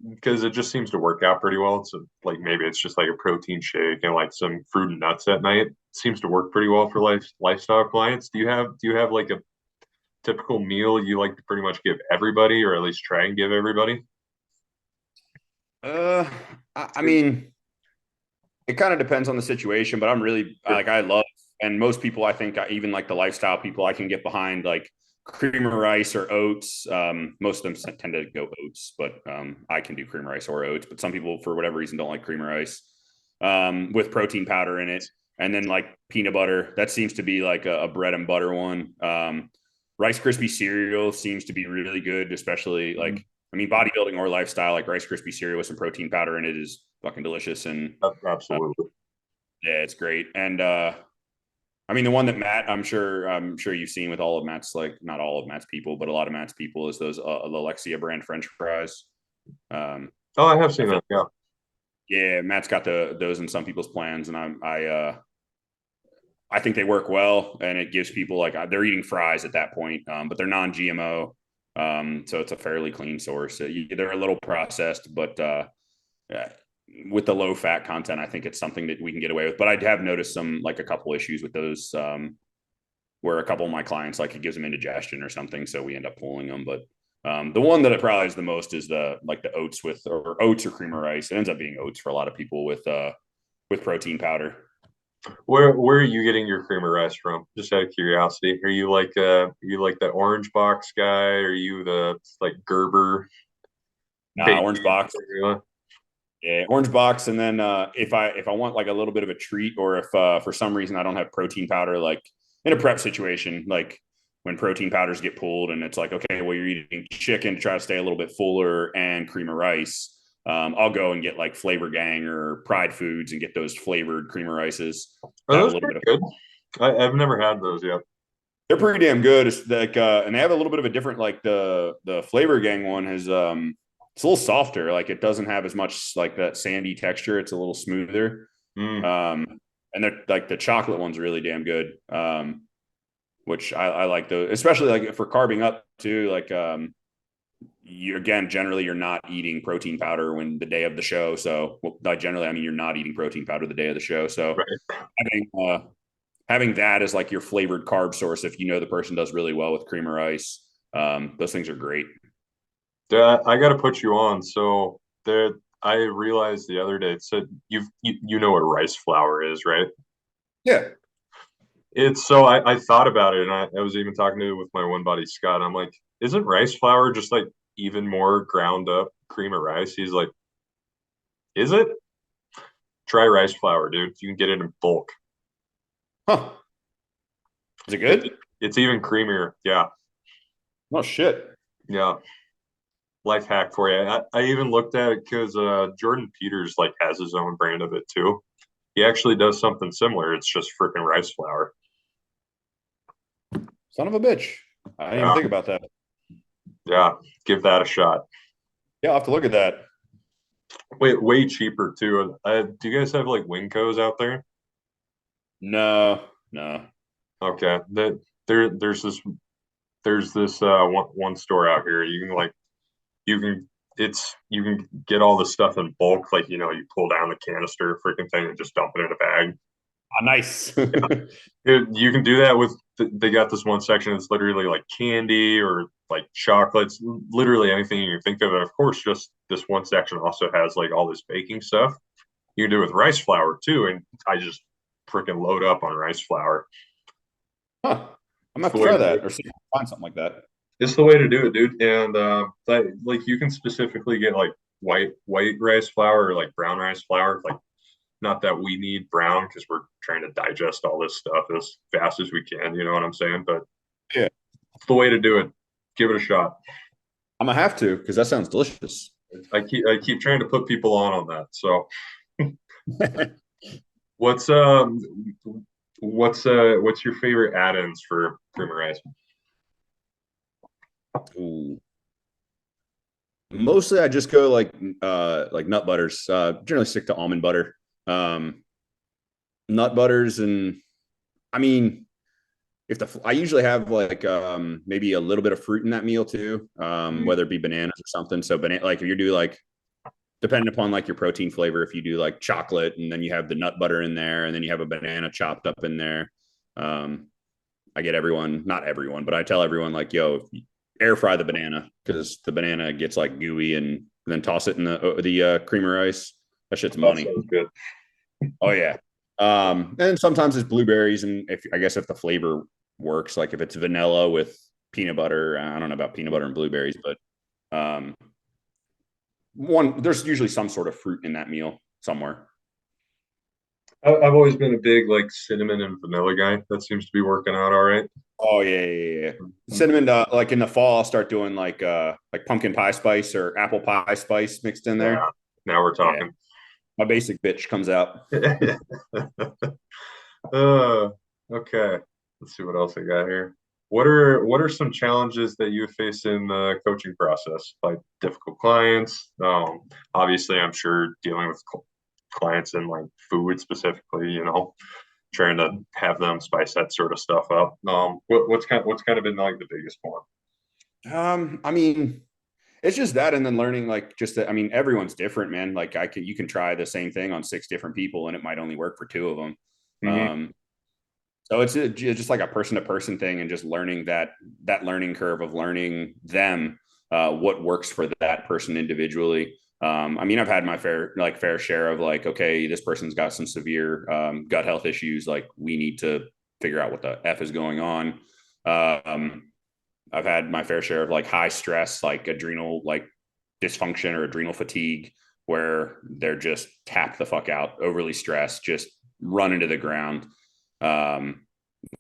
Speaker 2: because it just seems to work out pretty well. So like maybe it's just like a protein shake and like some fruit and nuts at night. It seems to work pretty well for lifestyle clients. Do you have like a typical meal you like to pretty much give everybody, or at least try and give everybody?
Speaker 1: Uh, I mean, it kind of depends on the situation, but I'm really
Speaker 2: Sure.
Speaker 1: like I love, and most people I think even like the lifestyle people I can get behind like cream of rice or oats. Most of them tend to go oats, but I can do cream of rice or oats. But some people for whatever reason don't like cream of rice with protein powder in it, and then like peanut butter. That seems to be like a bread and butter one. Rice Krispie cereal seems to be really good, especially like I mean bodybuilding or lifestyle. Like Rice Krispie cereal with some protein powder in it is fucking delicious, and
Speaker 2: Absolutely.
Speaker 1: yeah, it's great. And I mean, the one that I'm sure you've seen with all of Matt's, like not all of Matt's people, but a lot of Matt's people is those Alexia brand French fries. Um,
Speaker 2: Oh, I have
Speaker 1: I
Speaker 2: seen
Speaker 1: feel,
Speaker 2: that. Yeah.
Speaker 1: yeah, Matt's got those in some people's plans, and I think they work well, and it gives people like they're eating fries at that point, but they're non-GMO, so it's a fairly clean source. They're a little processed, but uh, with the low fat content, I think it's something that we can get away with. But I have noticed some like a couple issues with those where a couple of my clients like it gives them indigestion or something, so we end up pulling them. But the one that it probably is the most is the like the oats or oats or cream of rice. It ends up being oats for a lot of people with protein powder.
Speaker 2: Where are you getting your cream of rice from? Just out of curiosity. Are you like the orange box guy? Are you the like Gerber
Speaker 1: Nah,
Speaker 2: bakery
Speaker 1: orange box.
Speaker 2: formula?
Speaker 1: Yeah, orange box, and then if I want like a little bit of a treat, or if for some reason I don't have protein powder, like in a prep situation, like when protein powders get pulled, and it's like, okay, well, you're eating chicken to try to stay a little bit fuller and cream of rice. I'll go and get like Flavor Gang or Pride Foods and get those flavored cream of rices
Speaker 2: Are
Speaker 1: to have a
Speaker 2: those
Speaker 1: little bit
Speaker 2: pretty
Speaker 1: of.
Speaker 2: good? I've never had those yet.
Speaker 1: They're pretty damn good. It's like, and they have a little bit of a different, like the Flavor Gang one has, it's a little softer. Like it doesn't have as much like that sandy texture. It's a little smoother.
Speaker 2: Mm.
Speaker 1: And they're like the chocolate one's really damn good. Which I like those, especially like for carbing up too. Like, you again, generally you're not eating protein powder when the day of the show. So generally, I mean, you're not eating protein powder the day of the show. So
Speaker 2: Right.
Speaker 1: having, having that as like your flavored carb source, if you know the person does really well with cream or rice, those things are great.
Speaker 2: I got to put you on. So there, I realized the other day. So you know what rice flour is, right?
Speaker 1: Yeah.
Speaker 2: It's so I thought about it, and I was even talking to with my one buddy Scott. I'm like, isn't rice flour just like even more ground up cream of rice? He's like, is it? Try rice flour, dude. You can get it in bulk.
Speaker 1: Huh. Is it
Speaker 2: It,
Speaker 1: good?
Speaker 2: it's even creamier. Yeah,
Speaker 1: Oh shit.
Speaker 2: yeah. Life hack for you. I even looked at it because Jordan Peters like has his own brand of it too. He actually does something similar. It's just freaking rice flour.
Speaker 1: Son of a bitch. I didn't even
Speaker 2: Yeah,
Speaker 1: think about that.
Speaker 2: yeah. Give that a shot.
Speaker 1: Yeah, I'll have to look at that.
Speaker 2: Way cheaper too. Do you guys have like Wincos out there?
Speaker 1: No, no.
Speaker 2: Okay, that there's this one store out here. You can like you can you can get all this stuff in bulk. Like you pull down the canister, freaking thing, and just dump it in a bag.
Speaker 1: Ah, nice.
Speaker 2: You can do that with. They got this one section that's literally like candy or like chocolates, literally anything you can think of. And of course, just this one section also has like all this baking stuff. You can do it with rice flour too, and I just freaking load up on rice flour.
Speaker 1: Huh. I'm gonna
Speaker 2: It's
Speaker 1: have
Speaker 2: the
Speaker 1: to
Speaker 2: way
Speaker 1: try
Speaker 2: to do
Speaker 1: that
Speaker 2: it.
Speaker 1: or see if I can find something like that.
Speaker 2: It's the way to do it, dude. And like you can specifically get like white rice flour or like brown rice flour. Like not that we need brown because we're trying to digest all this stuff as fast as we can. You know what I'm saying? But
Speaker 1: Yeah.
Speaker 2: it's the way to do it. Give it a shot.
Speaker 1: I'm gonna have to because that sounds delicious.
Speaker 2: I keep trying to put people on that. So what's what's your favorite add-ins for creamer rice?
Speaker 1: Ooh. Mostly I just go like nut butters. Generally stick to almond butter. Um, Nut butters, and I mean, if the I usually have like maybe a little bit of fruit in that meal too,
Speaker 2: Mm,
Speaker 1: whether it be bananas or something. So banana, like if you do like, depending upon like your protein flavor, if you do like chocolate and then you have the nut butter in there and then you have a banana chopped up in there. um I get everyone, not everyone, but I tell everyone like, yo, air fry the banana because the banana gets like gooey, and then toss it in the creamer rice. That shit's
Speaker 2: that
Speaker 1: money.
Speaker 2: sounds good.
Speaker 1: Oh yeah. And sometimes it's blueberries, and if I guess if the flavor works, like if it's vanilla with peanut butter, I don't know about peanut butter and blueberries, but um, there's usually some sort of fruit in that meal somewhere.
Speaker 2: I've always been a big like cinnamon and vanilla guy. That seems to be working out all right.
Speaker 1: Oh yeah, yeah, yeah. Cinnamon, like in the fall, I'll start doing like pumpkin pie spice or apple pie spice mixed in
Speaker 2: Yeah,
Speaker 1: there.
Speaker 2: now we're
Speaker 1: Yeah,
Speaker 2: talking.
Speaker 1: my basic bitch comes out.
Speaker 2: uh, okay. Let's see what else I got here. What are some challenges that you face in the coaching process? Like difficult clients. Obviously, I'm sure dealing with clients in like food specifically. Trying to have them spice that sort of stuff up. What's kind of been like the biggest one?
Speaker 1: I mean, it's just that, and then learning like just that. I mean, everyone's different, man. Like you can try the same thing on six different people, and it might only work for two of them.
Speaker 2: Hmm.
Speaker 1: Um, so it's just like a person to person thing, and just learning that learning curve of learning them, what works for that person individually. I mean, I've had my fair share of like, okay, this person's got some severe gut health issues. Like, we need to figure out what the f is going on. Um, I've had my fair share of like high stress, like adrenal like dysfunction or adrenal fatigue, where they're just tapped the fuck out, overly stressed, just run into the ground.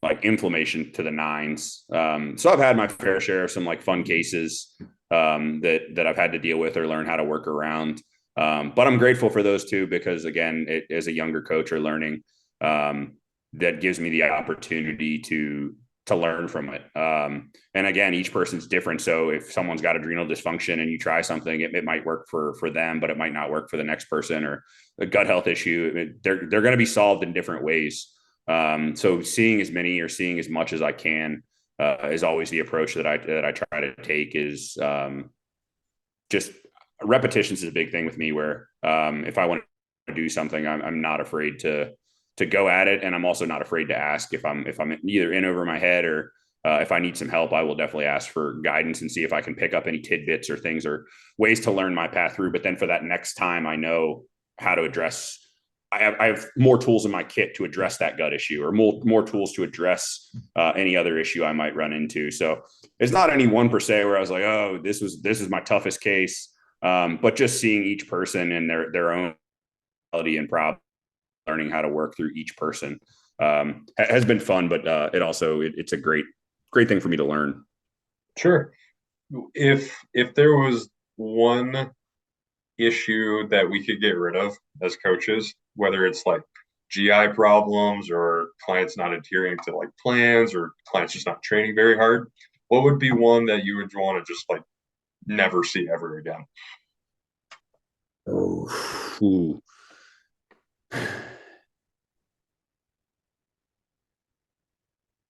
Speaker 1: Like inflammation to the nines. So I've had my fair share of some like fun cases that I've had to deal with or learn how to work around. But I'm grateful for those two because again, as a younger coach or learning, that gives me the opportunity to learn from it. And again, each person's different. So if someone's got adrenal dysfunction and you try something, it might work for them, but it might not work for the next person, or a gut health issue. They're going to be solved in different ways. So seeing as many or seeing as much as I can is always the approach that I try to take. Is just repetitions is a big thing with me. Where if I want to do something, I'm not afraid to go at it, and I'm also not afraid to ask if I'm either in over my head or if I need some help. I will definitely ask for guidance and see if I can pick up any tidbits or things or ways to learn my path through. But then for that next time, I know how to address. I have more tools in my kit to address that gut issue, or more tools to address any other issue I might run into. So it's not any one per se where I was like, oh, this is my toughest case, but just seeing each person and their own reality and problem, learning how to work through each person has been fun. But it's a great thing for me to learn.
Speaker 2: Sure. If there was one issue that we could get rid of as coaches, whether it's like GI problems or clients not adhering to like plans or clients just not training very hard, what would be one that you would want to just like never see ever again?
Speaker 1: Oh,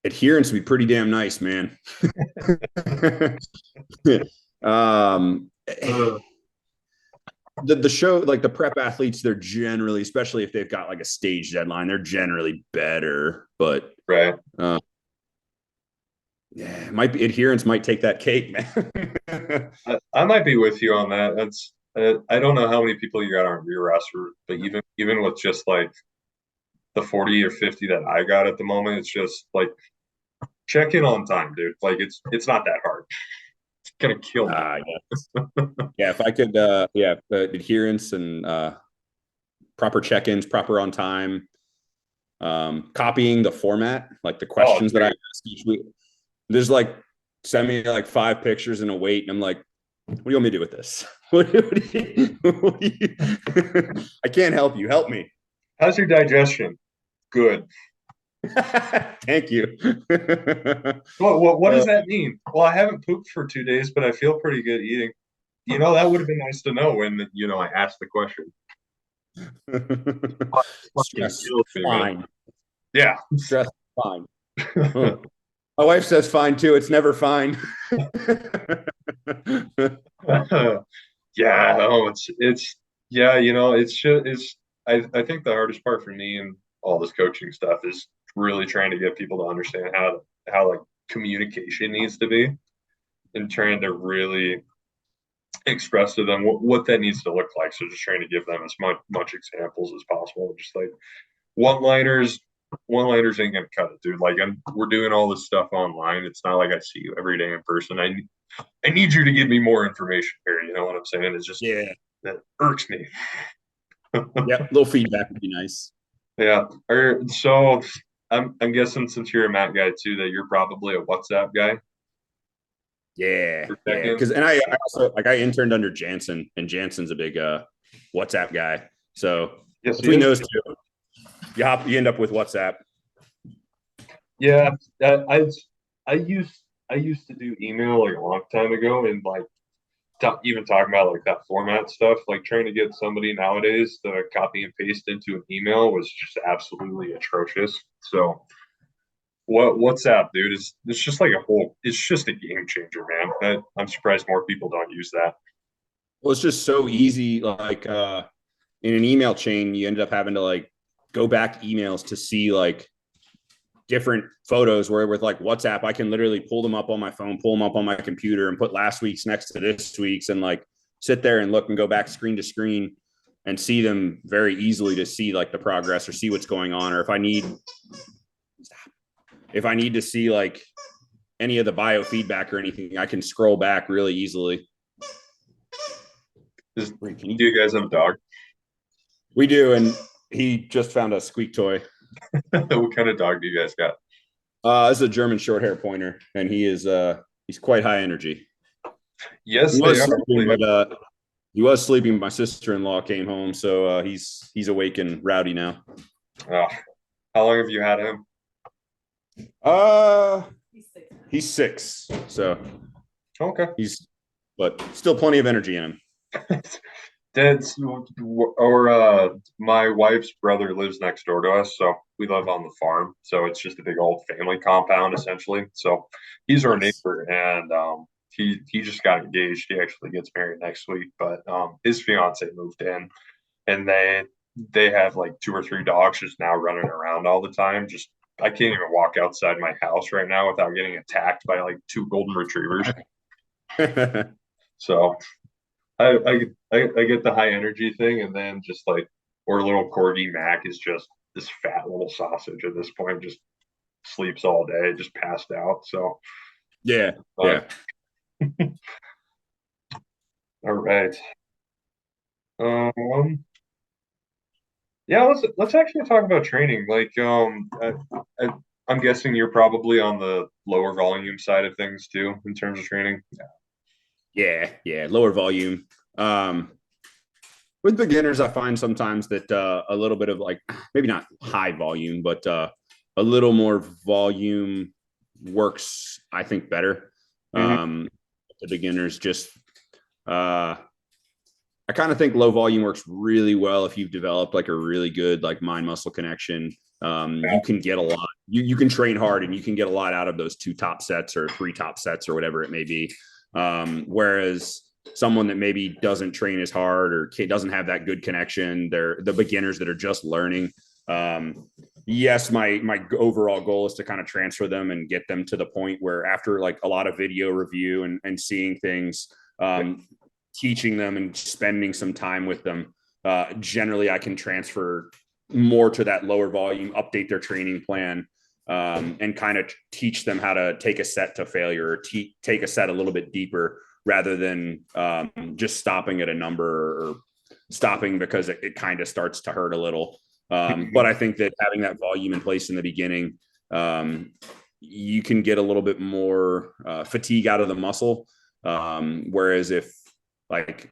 Speaker 1: adherence would be pretty damn nice, man. um, the show, like the prep athletes, they're generally, especially if they've got like a stage deadline, they're generally better. But
Speaker 2: right,
Speaker 1: yeah, adherence might take that cake, man.
Speaker 2: I might be with you on that. That's I don't know how many people you got on your roster, but even with just like the 40 or 50 that I got at the moment, it's just like check in on time, dude. Like it's not that hard. It's gonna kill me.
Speaker 1: Yeah, if I could, adherence and proper check-ins, proper on time, copying the format, like the questions that I ask each week. There's like send me like 5 pictures and a weight, and I'm like, what do you want me to do with this? I can't help you. Help me.
Speaker 2: How's your digestion? Good.
Speaker 1: Thank you.
Speaker 2: What does that mean? Well, I haven't pooped for 2 days, but I feel pretty good eating. That would have been nice to know when I asked the question.
Speaker 1: Stress fine.
Speaker 2: Yeah.
Speaker 1: Stress fine. My wife says fine too. It's never fine.
Speaker 2: Yeah, I think the hardest part for me and all this coaching stuff is really trying to get people to understand how like communication needs to be, and trying to really express to them what that needs to look like. So just trying to give them as much examples as possible. Just like one-liners ain't gonna cut it, dude. Like we're doing all this stuff online. It's not like I see you every day in person. I need you to give me more information here. You know what I'm saying? It's just that irks me.
Speaker 1: Yeah, little feedback would be nice.
Speaker 2: Yeah. So I'm guessing since you're a Matt guy too, that you're probably a WhatsApp guy.
Speaker 1: Yeah. Because I also I interned under Jansen, and Jansen's a big WhatsApp guy. So between those two, you end up with WhatsApp.
Speaker 2: Yeah, I used to do email like a long time ago, and like even talking about like that format stuff, like trying to get somebody nowadays to copy and paste into an email was just absolutely atrocious. So WhatsApp, dude, it's just like it's just a game changer, man. I'm surprised more people don't use that.
Speaker 1: Well, it's just so easy. Like in an email chain, you end up having to like go back emails to see like different photos, where with like WhatsApp, I can literally pull them up on my phone, pull them up on my computer, and put last week's next to this week's, and like sit there and look and go back screen to screen and see them very easily to see like the progress or see what's going on. Or if I need to see like any of the biofeedback or anything, I can scroll back really easily.
Speaker 2: Do you guys have a dog?
Speaker 1: We do, and he just found a squeak toy.
Speaker 2: What kind of dog do you guys got?
Speaker 1: This is a German short hair pointer, and he's quite high energy. He
Speaker 2: Yes, they
Speaker 1: was
Speaker 2: are.
Speaker 1: sleeping,
Speaker 2: They have,
Speaker 1: but he was sleeping. My sister-in-law came home, so he's awake and rowdy now.
Speaker 2: oh, how long have you had him?
Speaker 1: Uh, he's 6, so
Speaker 2: Okay.
Speaker 1: he's but still plenty of energy in him.
Speaker 2: Dad's or my wife's brother lives next door to us, so we live on the farm. So it's just a big old family compound essentially. So he's our
Speaker 1: Nice.
Speaker 2: neighbor, and he just got engaged. He actually gets married next week, but his fiance moved in, and they have like 2 or 3 dogs just now running around all the time. Just I can't even walk outside my house right now without getting attacked by like 2 golden retrievers. So I get the high energy thing, and then just like or little corgi Mac is just this fat little sausage at this point, just sleeps all day, just passed out. So,
Speaker 1: Yeah,
Speaker 2: but
Speaker 1: yeah.
Speaker 2: all right, yeah, let's actually talk about training. Like, I, I'm guessing you're probably on the lower volume side of things too in terms of training.
Speaker 1: Yeah. Lower volume. Um, with beginners, I find sometimes that a little bit of like maybe not high volume, but a little more volume works, I think, better.
Speaker 2: Mm-hmm.
Speaker 1: The beginners just uh, I kind of think low volume works really well if you've developed like a really good like mind muscle connection. You can get a lot. You can train hard and you can get a lot out of those 2 top sets or 3 top sets or whatever it may be. Whereas someone that maybe doesn't train as hard or doesn't have that good connection, they're the beginners that are just learning. Yes, my overall goal is to kind of transfer them and get them to the point where after like a lot of video review and seeing things, teaching them and spending some time with them, generally I can transfer more to that lower volume, update their training plan, and kind of teach them how to take a set to failure or take a set a little bit deeper rather than just stopping at a number or stopping because it kind of starts to hurt a little. But I think that having that volume in place in the beginning, you can get a little bit more fatigue out of the muscle. Whereas if like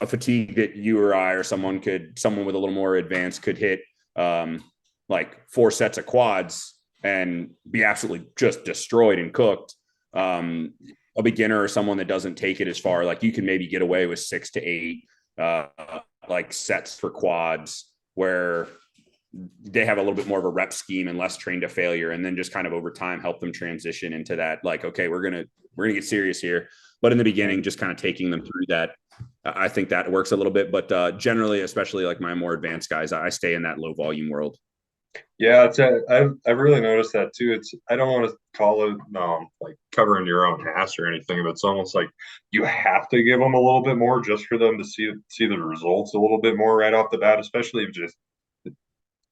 Speaker 1: a fatigue that you or I or someone with a little more advanced could hit like 4 sets of quads and be absolutely just destroyed and cooked. A beginner or someone that doesn't take it as far, like you can maybe get away with 6 to 8 like sets for quads where they have a little bit more of a rep scheme and less trained to failure, and then just kind of over time help them transition into that like, okay, we're gonna get serious here. But in the beginning, just kind of taking them through that, I think that works a little bit. But generally, especially like my more advanced guys, I stay in that low volume world.
Speaker 2: Yeah, I've really noticed that too. It's I don't want to call it like covering your own ass or anything, but it's almost like you have to give them a little bit more just for them to see the results a little bit more right off the bat, especially if just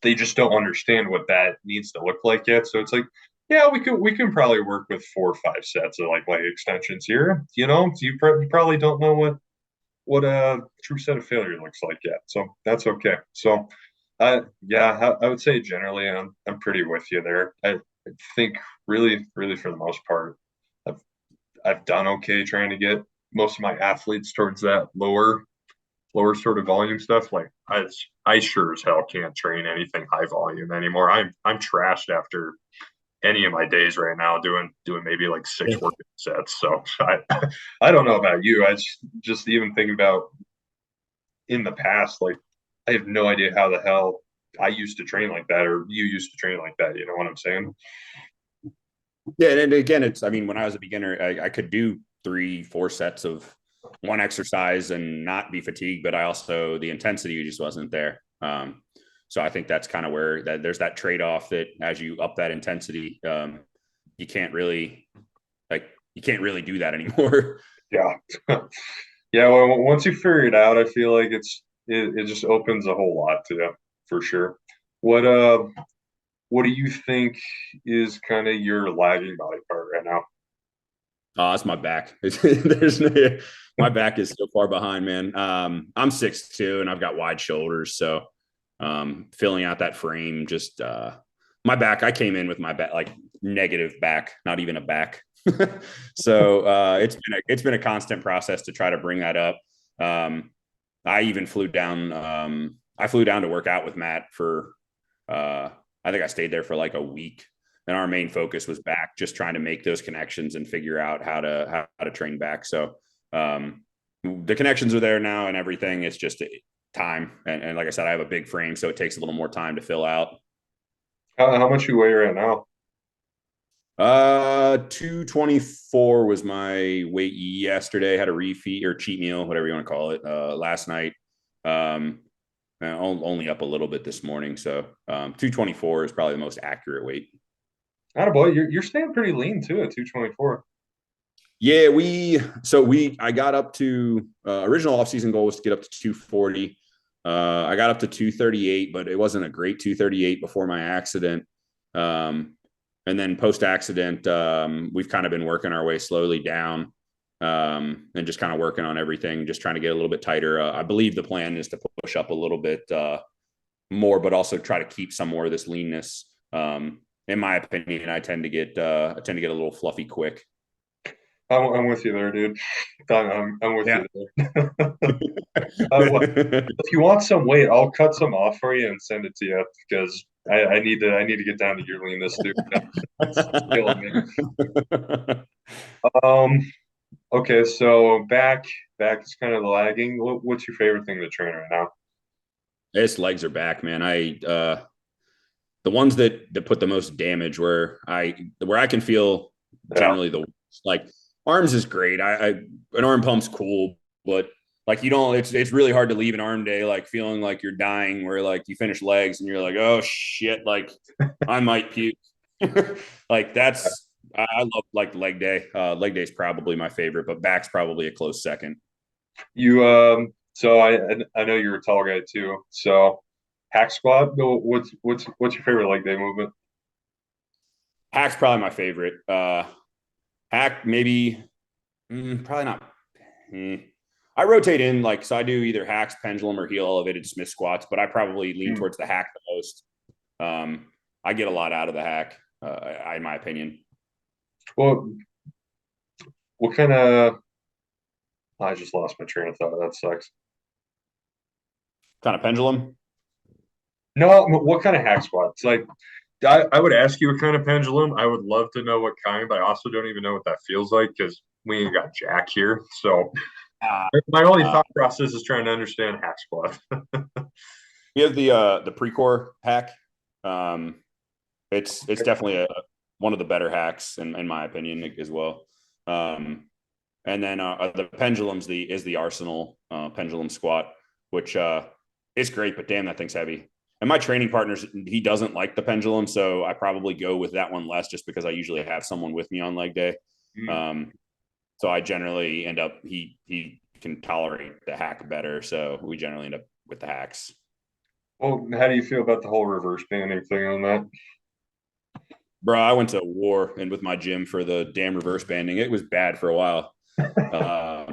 Speaker 2: they just don't understand what that needs to look like yet. So it's like, yeah, we can probably work with 4 or 5 sets of like leg extensions here. You probably don't know what a true set of failure looks like yet. So that's okay. So yeah, I would say generally I'm pretty with you there. I think really for the most part, I've I've done okay trying to get most of my athletes towards that lower sort of volume stuff. Like I sure as hell can't train anything high volume anymore. I'm trashed after any of my days right now doing maybe like 6 working sets. So I don't know about you. I just even thinking about in the past, like I have no idea how the hell I used to train like that or you used to train like that. You know what I'm saying?
Speaker 1: Yeah, and again, it's I mean, when I was a beginner, I could do 3, 4 sets of one exercise and not be fatigued, but I also the intensity just wasn't there. So I think that's kind of where there's that trade off that as you up that intensity, you can't really you can't really do that anymore.
Speaker 2: Yeah. Yeah, well, once you figure it out, I feel like it just opens a whole lot to you for sure. What uh what do you think is kind of your lagging body part right now?
Speaker 1: Oh, that's my back. There's no, My back is so far behind, man. I'm 6'2" and I've got wide shoulders. So filling out that frame, just my back, I came in with my back, like negative back, not even a back. So it's been a constant process to try to bring that up. I even flew down. I flew down to work out with Matt for, I think I stayed there for like a week, and our main focus was back, just trying to make those connections and figure out how to train back. So the connections are there now and everything. It's just time. And like I said, I have a big frame, so it takes a little more time to fill out.
Speaker 2: How much you weigh right now?
Speaker 1: 224 was my weight yesterday. Had a refeed or cheat meal, whatever you want to call it, last night. Only up a little bit this morning. So 224 is probably the most accurate weight.
Speaker 2: Attaboy, you're staying pretty lean too at 224.
Speaker 1: Yeah, I got up to original offseason goal was to get up to 240. I got up to 238, but it wasn't a great 238 before my accident. And then post accident, we've kind of been working our way slowly down, and just kind of working on everything, just trying to get a little bit tighter. I believe the plan is to push up a little bit more, but also try to keep some more of this leanness. In my opinion, I tend to get a little fluffy quick.
Speaker 2: I'm with you there, dude. I'm with
Speaker 1: Yeah.
Speaker 2: you there. If you want some weight, I'll cut some off for you and send it to you because I need to get down to your leanness, dude. It's killing me. Okay, so back is kind of lagging. What's your favorite thing to train right now?
Speaker 1: His legs are back, man. The ones that put the most damage where I can feel
Speaker 2: Yeah.
Speaker 1: generally the worst. Like arms is great. An arm pump's cool, but like you don't, it's really hard to leave an arm day like feeling like you're dying, where like you finish legs and you're like, oh shit, like I might puke. Like I love like leg day. Leg day is probably my favorite, but back's probably a close second.
Speaker 2: You so I know you're a tall guy too. So hack squat, what's your favorite leg day movement?
Speaker 1: Hack's probably my favorite. Hack maybe, probably not. I rotate in like, so I do either hacks, pendulum, or heel elevated Smith squats, but I probably lean towards the hack the most. I get a lot out of the hack, in my opinion.
Speaker 2: Well, what kind of I just lost my train of thought. That sucks.
Speaker 1: Kind of pendulum.
Speaker 2: No, what kind of hack squats? Like I would ask you what kind of pendulum. I would love to know what kind, but I also don't even know what that feels like because we ain't got jack here. So
Speaker 1: Uh,
Speaker 2: my only
Speaker 1: uh,
Speaker 2: thought process is trying to understand hack squat.
Speaker 1: we have the pre-core hack. Um, it's definitely one of the better hacks in my opinion as well. Um, and then the pendulum's the Arsenal pendulum squat, which is great, but damn, that thing's heavy. And my training partners, he doesn't like the pendulum, so I probably go with that one less, just because I usually have someone with me on leg day. Um, so I generally end up he can tolerate the hack better, so we generally end up with the hacks.
Speaker 2: Well, how do you feel about the whole reverse banding thing on that?
Speaker 1: Bro, I went to war and with my gym for the damn reverse banding. It was bad for a while. Uh,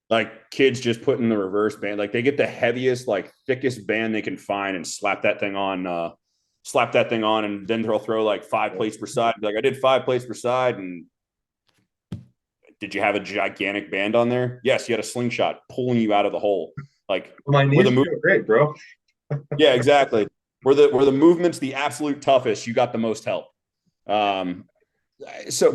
Speaker 1: like kids just putting the reverse band, like they get the heaviest, like thickest band they can find and slap that thing on, and then they'll throw like 5 plates per side. Like I did 5 plates per side, and did you have a gigantic band on there? Yes, you had a slingshot pulling you out of the hole. Like
Speaker 2: My
Speaker 1: where
Speaker 2: knees
Speaker 1: the
Speaker 2: feel great, bro.
Speaker 1: yeah, exactly. Where the movement's the absolute toughest, you got the most help. Um,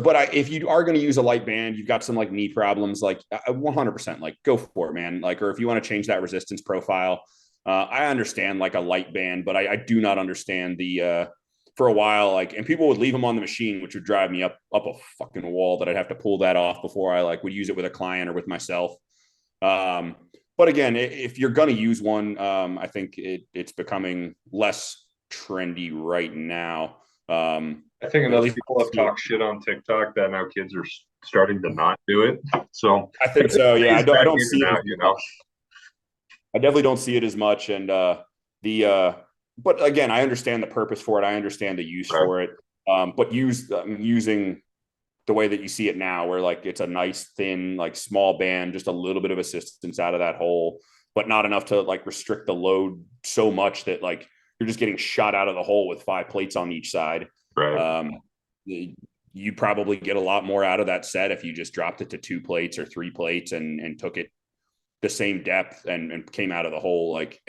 Speaker 1: but if you are going to use a light band, you've got some like knee problems, like 100%, like go for it, man. Like, or if you want to change that resistance profile, I understand like a light band, but I do not understand for a while, like, and people would leave them on the machine, which would drive me up a fucking wall that I'd have to pull that off before I like would use it with a client or with myself. Um, but again, if you're going to use one, I think it's becoming less trendy right now.
Speaker 2: I think
Speaker 1: At
Speaker 2: enough
Speaker 1: least
Speaker 2: people have talked shit on TikTok that now kids are starting to not do it. So
Speaker 1: I think so. Yeah, I don't see it
Speaker 2: out,
Speaker 1: as much. I definitely don't see it as much. And but again, I understand the purpose for it. I understand the use
Speaker 2: Right.
Speaker 1: for it. But using the way that you see it now, where like it's a nice thin, like small band, just a little bit of assistance out of that hole, but not enough to like restrict the load so much that like you're just getting shot out of the hole with 5 plates on each side.
Speaker 2: Right.
Speaker 1: Um, you probably get a lot more out of that set if you just dropped it to 2 plates or 3 plates and took it the same depth and came out of the hole. Like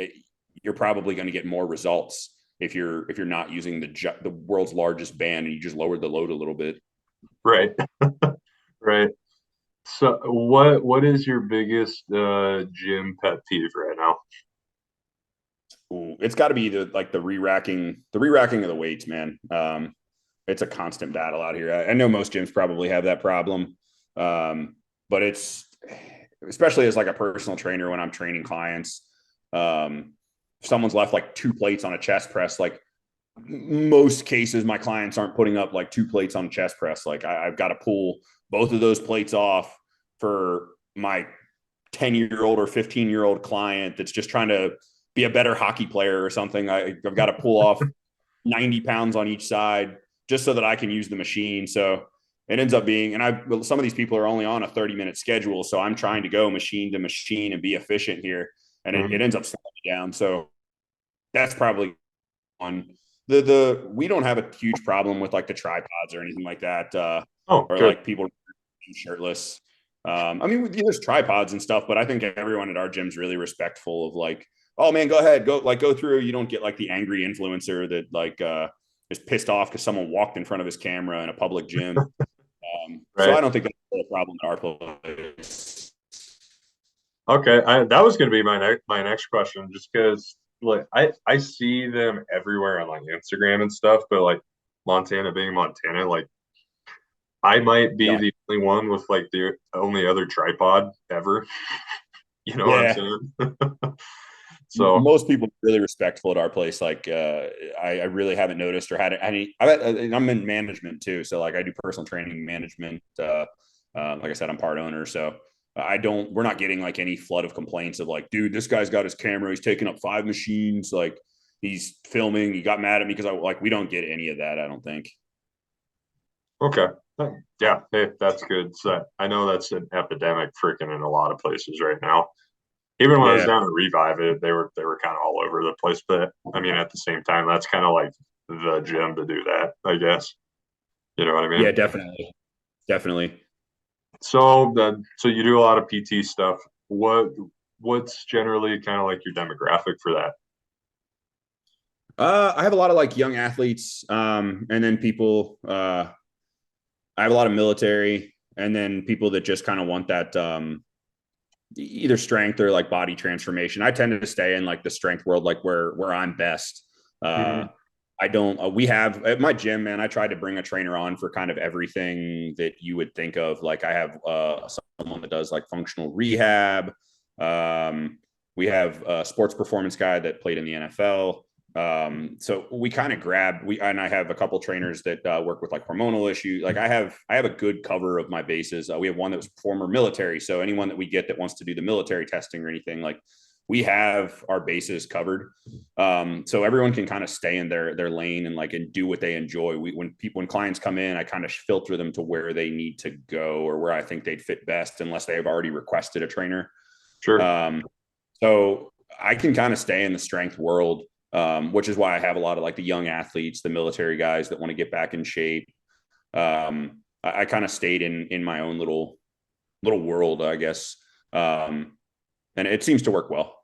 Speaker 1: you're probably going to get more results if you're not using the world's largest band and you just lowered the load a little bit.
Speaker 2: Right. Right. So what is your biggest gym pet peeve right now?
Speaker 1: Ooh, it's got to be the re-racking of the weights, man. It's a constant battle out here. I know most gyms probably have that problem, but it's especially as like a personal trainer when I'm training clients. If someone's left like 2 plates on a chest press, like most cases, my clients aren't putting up like 2 plates on a chest press. Like I've got to pull both of those plates off for my 10-year-old or 15-year-old client that's just trying to be a better hockey player or something. I've got to pull off 90 pounds on each side just so that I can use the machine. So it ends up being, and some of these people are only on a 30-minute schedule. So I'm trying to go machine to machine and be efficient here. And it
Speaker 2: Mhm.
Speaker 1: ends up slowing me down. So that's probably one. We don't have a huge problem with like the tripods or anything like that.
Speaker 2: Oh,
Speaker 1: Or
Speaker 2: good.
Speaker 1: like people shirtless. I mean, there's tripods and stuff, but I think everyone at our gym's really respectful of like, oh man, go ahead, go through. You don't get like the angry influencer that like is pissed off because someone walked in front of his camera in a public gym. So
Speaker 2: Right.
Speaker 1: I don't think that's a problem at our place.
Speaker 2: Okay. That was going to be my next question, just because like I see them everywhere on like Instagram and stuff, but like Montana being Montana, like I might be
Speaker 1: Yeah,
Speaker 2: the only one with like the only other tripod ever. You know what I'm
Speaker 1: yeah.
Speaker 2: saying? So
Speaker 1: Most people are really respectful at our place. Like, I really haven't noticed or had any. I'm in management too, so like I do personal training management. Like I said, I'm part owner, so I don't. We're not getting like any flood of complaints of like, dude, this guy's got his camera. He's taking up 5 machines. Like, he's filming. He got mad at me because I like. We don't get any of that. I don't think.
Speaker 2: okay. Yeah, hey, that's good. So I know that's an epidemic freaking in a lot of places right now. Even when I was
Speaker 1: Yeah,
Speaker 2: down at Revive, they were kind of all over the place. But I mean, at the same time, that's kind of like the gym to do that, I guess. You know what I
Speaker 1: yeah,
Speaker 2: mean?
Speaker 1: definitely, definitely.
Speaker 2: So you do a lot of PT stuff. What's generally kind of like your demographic for that?
Speaker 1: I have a lot of like young athletes, and then people. I have a lot of military, and then people that just kind of want that either strength or like body transformation. I tend to stay in like the strength world, like where I'm best. Uh,
Speaker 2: Mhm.
Speaker 1: I don't. We have at my gym, man. I tried to bring a trainer on for kind of everything that you would think of. Like I have someone that does like functional rehab. Um, we have a sports performance guy that played in the NFL. So we kind of grab and I have a couple trainers that work with like hormonal issues. Like I have a good cover of my bases. We have one that was former military, so anyone that we get that wants to do the military testing or anything, like we have our bases covered. So everyone can kind of stay in their lane and like and do what they enjoy. When clients come in, I kind of filter them to where they need to go or where I think they'd fit best, unless they have already requested a trainer.
Speaker 2: Sure.
Speaker 1: Um, so I can kind of stay in the strength world, which is why I have a lot of like the young athletes, the military guys that want to get back in shape. I kind of stayed in my own little world, I guess, and it seems to work well.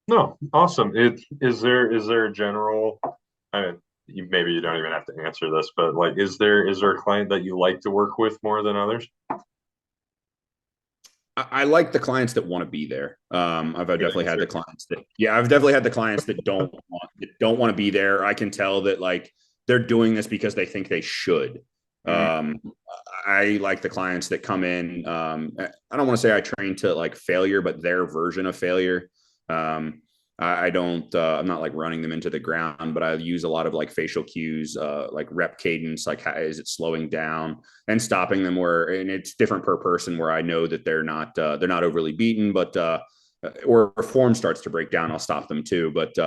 Speaker 2: No, awesome. Is there a general? I mean, maybe you don't even have to answer this, but like, is there a client that you like to work with more than others?
Speaker 1: I like the clients that want to be there. I've
Speaker 2: Good
Speaker 1: definitely had the
Speaker 2: answer.
Speaker 1: clients that, yeah, I've definitely had the clients that don't want to be there. I can tell that like they're doing this because they think they should.
Speaker 2: Mhm.
Speaker 1: Um, I like the clients that come in. I don't want to say I train to like failure, but their version of failure. Um, I don't. I'm not like running them into the ground, but I use a lot of like facial cues, like rep cadence, like how is it slowing down, and stopping them where, and it's different per person, where I know that they're not overly beaten, but or form starts to break down, I'll stop them too. But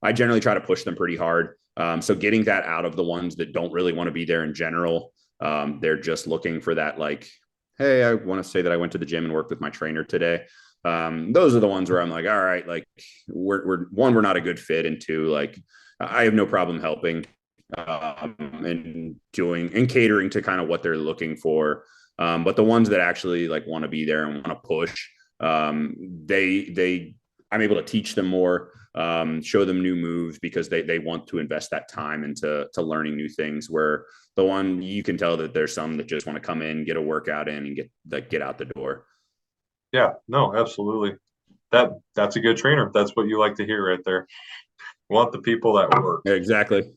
Speaker 1: I generally try to push them pretty hard. So getting that out of the ones that don't really want to be there in general, They're just looking for that, like, hey, I want to say that I went to the gym and worked with my trainer today. Those are the ones where I'm like, all right, like we're one, we're not a good fit, and two, like I have no problem helping and doing and catering to kind of what they're looking for. But the ones that actually like want to be there and want to push, they I'm able to teach them more, show them new moves because they want to invest that time into learning new things. Where the one you can tell that there's some that just want to come in, get a workout in, and get out the door.
Speaker 2: Yeah, no, absolutely. That's a good trainer. That's what you like to hear right there. Want the people that work.
Speaker 1: Exactly.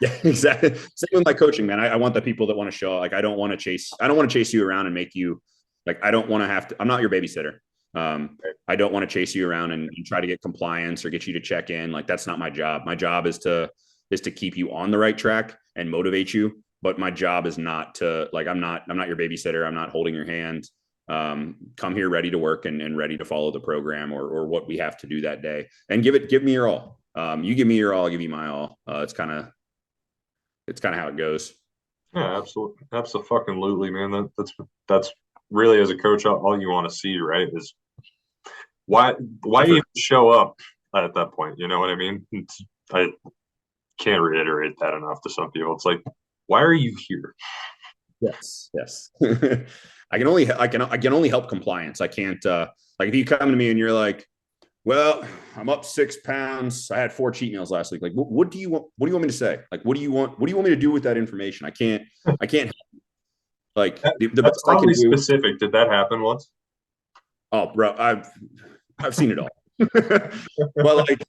Speaker 1: Yeah, exactly. Same with my coaching, man. I want the people that want to show. Like, I don't want to chase you around and make you like. I don't want to have to. I'm not your babysitter. I don't want to chase you around and try to get compliance or get you to check in. Like, that's not my job. My job is to keep you on the right track and motivate you. But my job is not to like. I'm not your babysitter. I'm not holding your hand. Come here ready to work and ready to follow the program or what we have to do that day, and give me your all. You give me your all, I'll give you my all. It's kind of how it goes.
Speaker 2: Yeah, absolutely, absolutely, man. That's really, as a coach, all you want to see, right? Is why even show up at that point? You know what I mean? I can't reiterate that enough to some people. It's like, why are you here?
Speaker 1: Yes, yes. I can only help compliance. I can't like if you come to me and you're like, well, I'm up 6 pounds. I had 4 cheat meals last week. Like, what do you want? What do you want me to say? Like, what do you want? What do you want me to do with that information? I can't like the
Speaker 2: That's
Speaker 1: best I can
Speaker 2: oddly
Speaker 1: do.
Speaker 2: specific. Did that happen once?
Speaker 1: Oh, bro, I've seen it all. But like,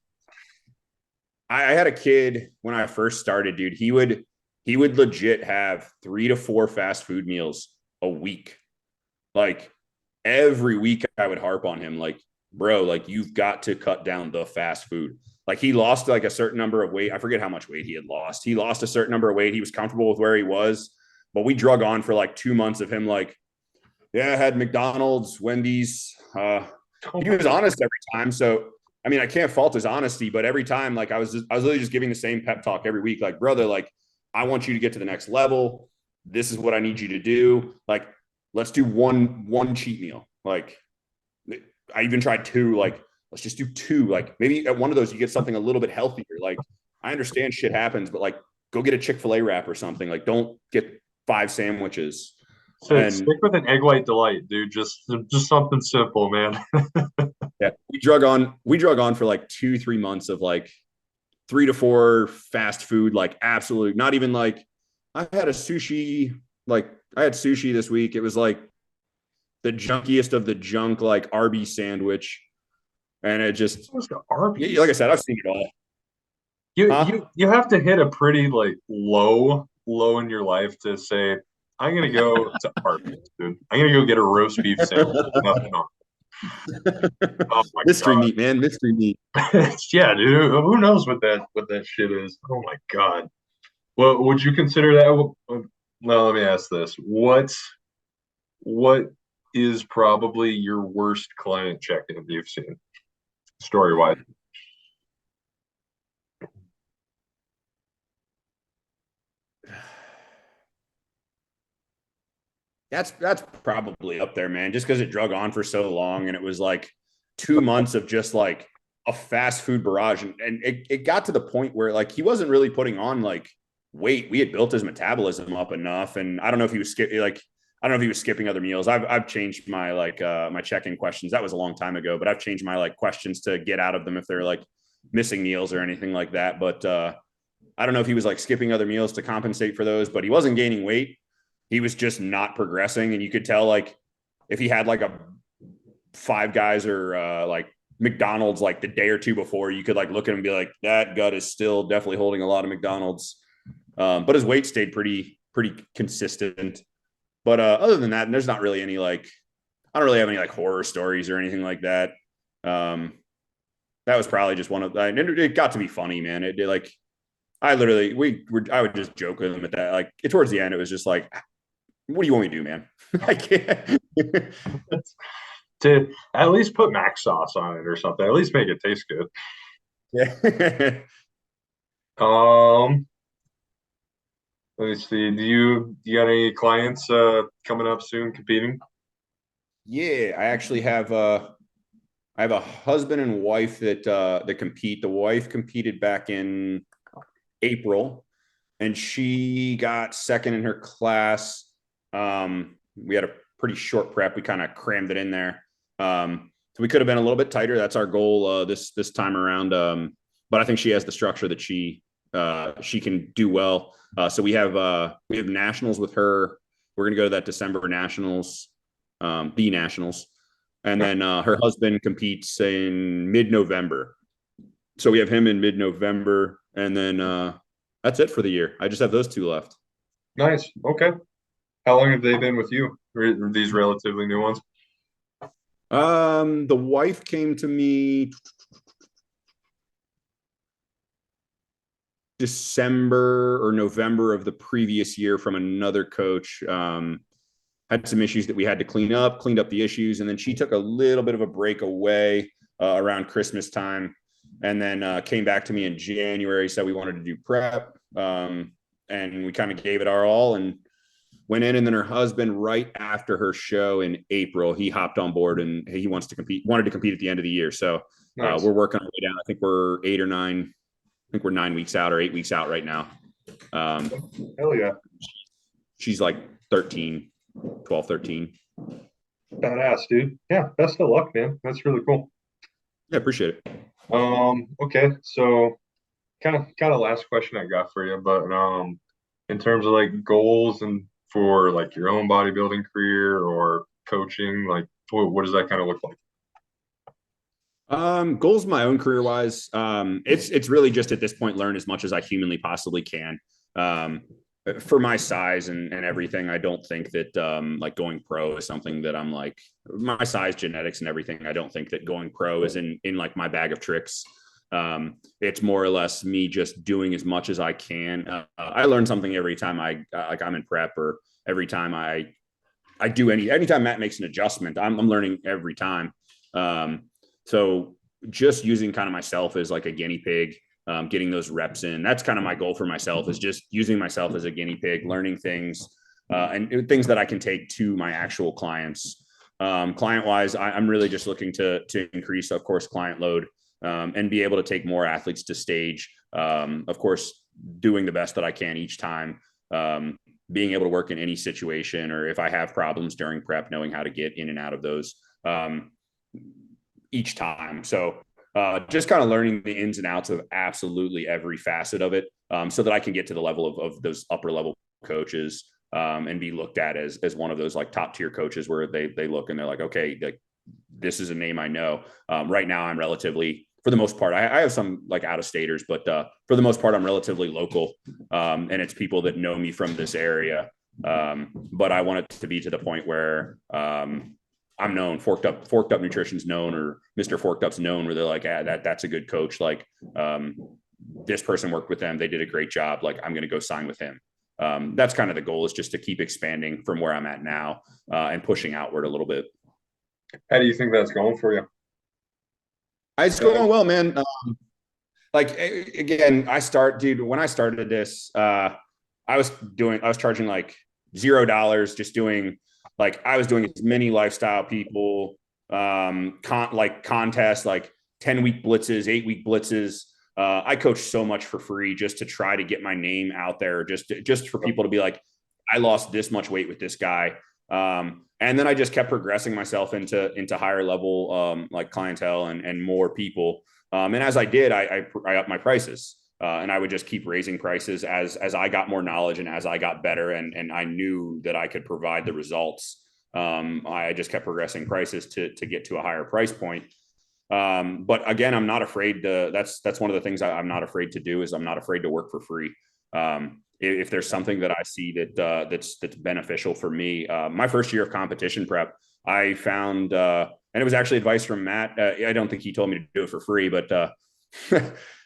Speaker 1: I had a kid when I first started, dude. He would legit have 3 to 4 fast food meals a week. Like every week I would harp on him, like, bro, like you've got to cut down the fast food. Like he lost like a certain number of weight. I forget how much weight he had lost. He lost a certain number of weight. He was comfortable with where he was, but we drug on for like 2 months of him like, yeah, I had McDonald's, Wendy's. He was honest every time. So I mean, I can't fault his honesty, but every time, like I was literally just giving the same pep talk every week. Like, brother, like I want you to get to the next level. This is what I need you to do. Like, let's do one cheat meal. Like, I even tried two. Like, let's just do two. Like, maybe at one of those you get something a little bit healthier. Like, I understand shit happens, but like, go get a Chick-fil-A wrap or something. Like, don't get 5 sandwiches.
Speaker 2: So
Speaker 1: And
Speaker 2: stick with an egg white delight, dude. Just something simple, man.
Speaker 1: yeah, we drug on for like 2-3 months of like 3 to 4 fast food, like absolute, not even like I had sushi this week. It was like the junkiest of the junk, like Arby's sandwich. And it just,
Speaker 2: What's the
Speaker 1: yeah,
Speaker 2: Arby's?
Speaker 1: like I said, I've seen it all.
Speaker 2: You
Speaker 1: Huh?
Speaker 2: you you have to hit a pretty like low in your life to say, I'm gonna go to Arby's, dude. I'm gonna go get a roast beef sandwich with nothing on. Oh my
Speaker 1: Mystery meat, man. Mystery meat.
Speaker 2: God. Yeah, dude. Who knows what that shit is? Oh my God. Well, would you consider that? Well, let me ask this. What is probably your worst client check-in you've seen, story-wise?
Speaker 1: That's probably up there, man. Just because it drug on for so long, and it was like 2 months of just like a fast food barrage, and it got to the point where like he wasn't really putting on like weight. We had built his metabolism up enough, and I don't know if he was I don't know if he was skipping other meals. I've changed my like my check-in questions. That was a long time ago, but I've changed my like questions to get out of them if they're like missing meals or anything like that. But I don't know if he was like skipping other meals to compensate for those, but he wasn't gaining weight. He was just not progressing. And you could tell like if he had like a Five Guys or like McDonald's like the day or two before, you could like look at him and be like, that gut is still definitely holding a lot of McDonald's. But his weight stayed pretty consistent. But other than that, there's not really any like I don't really have any like horror stories or anything like that. Um, that was probably just one of it got to be funny, man. It like I literally I would just joke with him at that. Like towards the end, it was just like, what do you want me to do, man? I can't.
Speaker 2: To at least put mac sauce on it or something. At least make it taste good.
Speaker 1: Yeah.
Speaker 2: Um, Let me see. Do you got any clients coming up soon competing?
Speaker 1: Yeah, I have a husband and wife that compete. The wife competed back in April, and she got second in her class. We had a pretty short prep. We kind of crammed it in there. So we could have been a little bit tighter. That's our goal this time around. But I think she has the structure that she can do well. So we have nationals with her. We're gonna go to that December nationals, B nationals, and then her husband competes in mid-November. So we have him in mid-November, and then that's it for the year. I just have those two left.
Speaker 2: Nice. Okay. How long have they been with you? Or these relatively new ones?
Speaker 1: The wife came to me December or November of the previous year from another coach. Had some issues that we had to cleaned up the issues, and then she took a little bit of a break away around Christmas time, and then came back to me in January. Said we wanted to do prep, and we kind of gave it our all and went in. And then her husband, right after her show in April, he hopped on board and he wanted to compete at the end of the year. So
Speaker 2: Nice.
Speaker 1: we're working our way down. I think we're 8 or 9. I think we're 9 weeks out or 8 weeks out right now. Um,
Speaker 2: Hell yeah.
Speaker 1: she's like 13, 12, 13.
Speaker 2: Badass, dude. Yeah, best of luck, man. That's really cool.
Speaker 1: Yeah, appreciate it.
Speaker 2: Okay, so kind of last question I got for you, but in terms of like goals and for like your own bodybuilding career or coaching, like what does that kind of look like?
Speaker 1: Goals my own career wise. It's really just at this point learn as much as I humanly possibly can. Um, for my size and everything, I don't think that like going pro is something that I'm like my size, genetics, and everything. I don't think that going pro is in like my bag of tricks. It's more or less me just doing as much as I can. I learn something every time I'm in prep or every time I do anytime Matt makes an adjustment, I'm learning every time. Um, so just using kind of myself as like a guinea pig, getting those reps in. That's kind of my goal for myself is just using myself as a guinea pig, learning things and things that I can take to my actual clients. Client wise, I'm really just looking to increase, of course, client load and be able to take more athletes to stage. Of course, doing the best that I can each time. Being able to work in any situation, or if I have problems during prep, knowing how to get in and out of those each time. So just kind of learning the ins and outs of absolutely every facet of it, so that I can get to the level of those upper level coaches and be looked at as one of those like top tier coaches where they look and they're like, okay, like this is a name I know. Right now, I'm relatively, for the most part, I have some like out of staters, but for the most part, I'm relatively local, and it's people that know me from this area. But I want it to be to the point where I'm known. Forked up nutrition's known, or Mr. Forked Up's known, where they're like, that's a good coach. Like this person worked with them, they did a great job. Like I'm going to go sign with him. That's kind of the goal, is just to keep expanding from where I'm at now and pushing outward a little bit.
Speaker 2: How do you think that's going for you?
Speaker 1: It's going well, man. Like again, dude, when I started this, I was charging like $0, just doing like, I was doing as many lifestyle people, contests, like 10-week blitzes, 8-week blitzes. I coached so much for free just to try to get my name out there, just for people to be like, I lost this much weight with this guy. And then I just kept progressing myself into higher level like clientele and more people. And as I did, I upped my prices. And I would just keep raising prices as I got more knowledge and as I got better and I knew that I could provide the results. I just kept progressing prices to get to a higher price point. But again, I'm not afraid to. That's one of the things I'm not afraid to do, is I'm not afraid to work for free. If there's something that I see that's beneficial for me, my first year of competition prep, I found, and it was actually advice from Matt. I don't think he told me to do it for free, but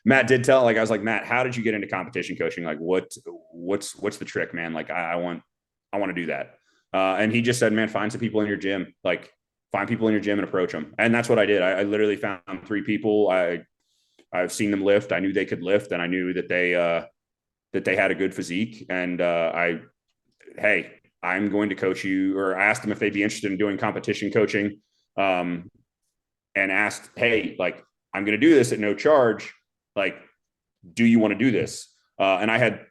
Speaker 1: Matt did tell. Like I was like, Matt, how did you get into competition coaching? Like what's the trick, man? Like I want to do that. And he just said, man, find some people in your gym. Like find people in your gym and approach them. And that's what I did. I literally found 3 people. I've seen them lift. I knew they could lift, and I knew that that they had a good physique. And hey, I'm going to coach you, or I asked them if they'd be interested in doing competition coaching, and asked, hey, like, I'm going to do this at no charge. Like, do you want to do this? And I had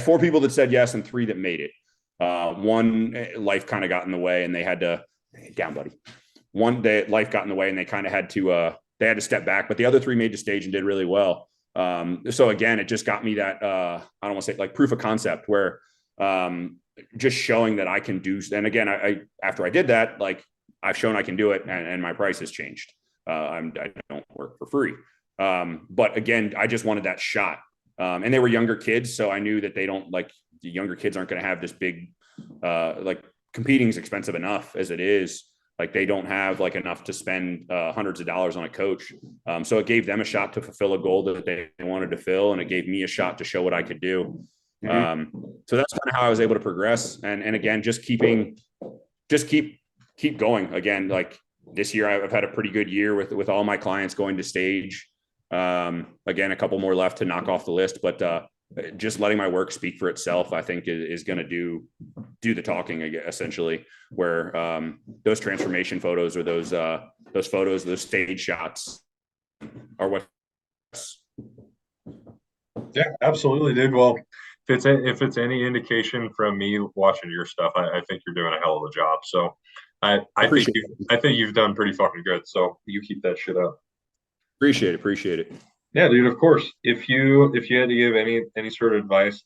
Speaker 1: four people that said yes and three that made it. One, life kind of got in the way and they had to, down, buddy. One day life got in the way and they kind of had to, they had to step back, but the other three made the stage and did really well. So again, it just got me that, I don't want to say like proof of concept where, just showing that I can do. And again, after I did that, like I've shown I can do it, and my price has changed. I don't work for free. But again, I just wanted that shot. And they were younger kids. So I knew that they don't, like, the younger kids aren't going to have this big, like, competing is expensive enough as it is. Like, they don't have like enough to spend hundreds of dollars on a coach. So it gave them a shot to fulfill a goal that they wanted to fill. And it gave me a shot to show what I could do. So that's kind of how I was able to progress. And again, just keep going. Again, like this year, I've had a pretty good year with all my clients going to stage. Again, a couple more left to knock off the list, but just letting my work speak for itself, I think is going to do the talking, essentially, where those transformation photos or those photos, those stage shots are what.
Speaker 2: Yeah, absolutely, dude. Well, if it's any indication from me watching your stuff, I think you're doing a hell of a job. So I think you've done pretty fucking good. So you keep that shit up.
Speaker 1: Appreciate it.
Speaker 2: Yeah, dude, of course. If you had to give any sort of advice,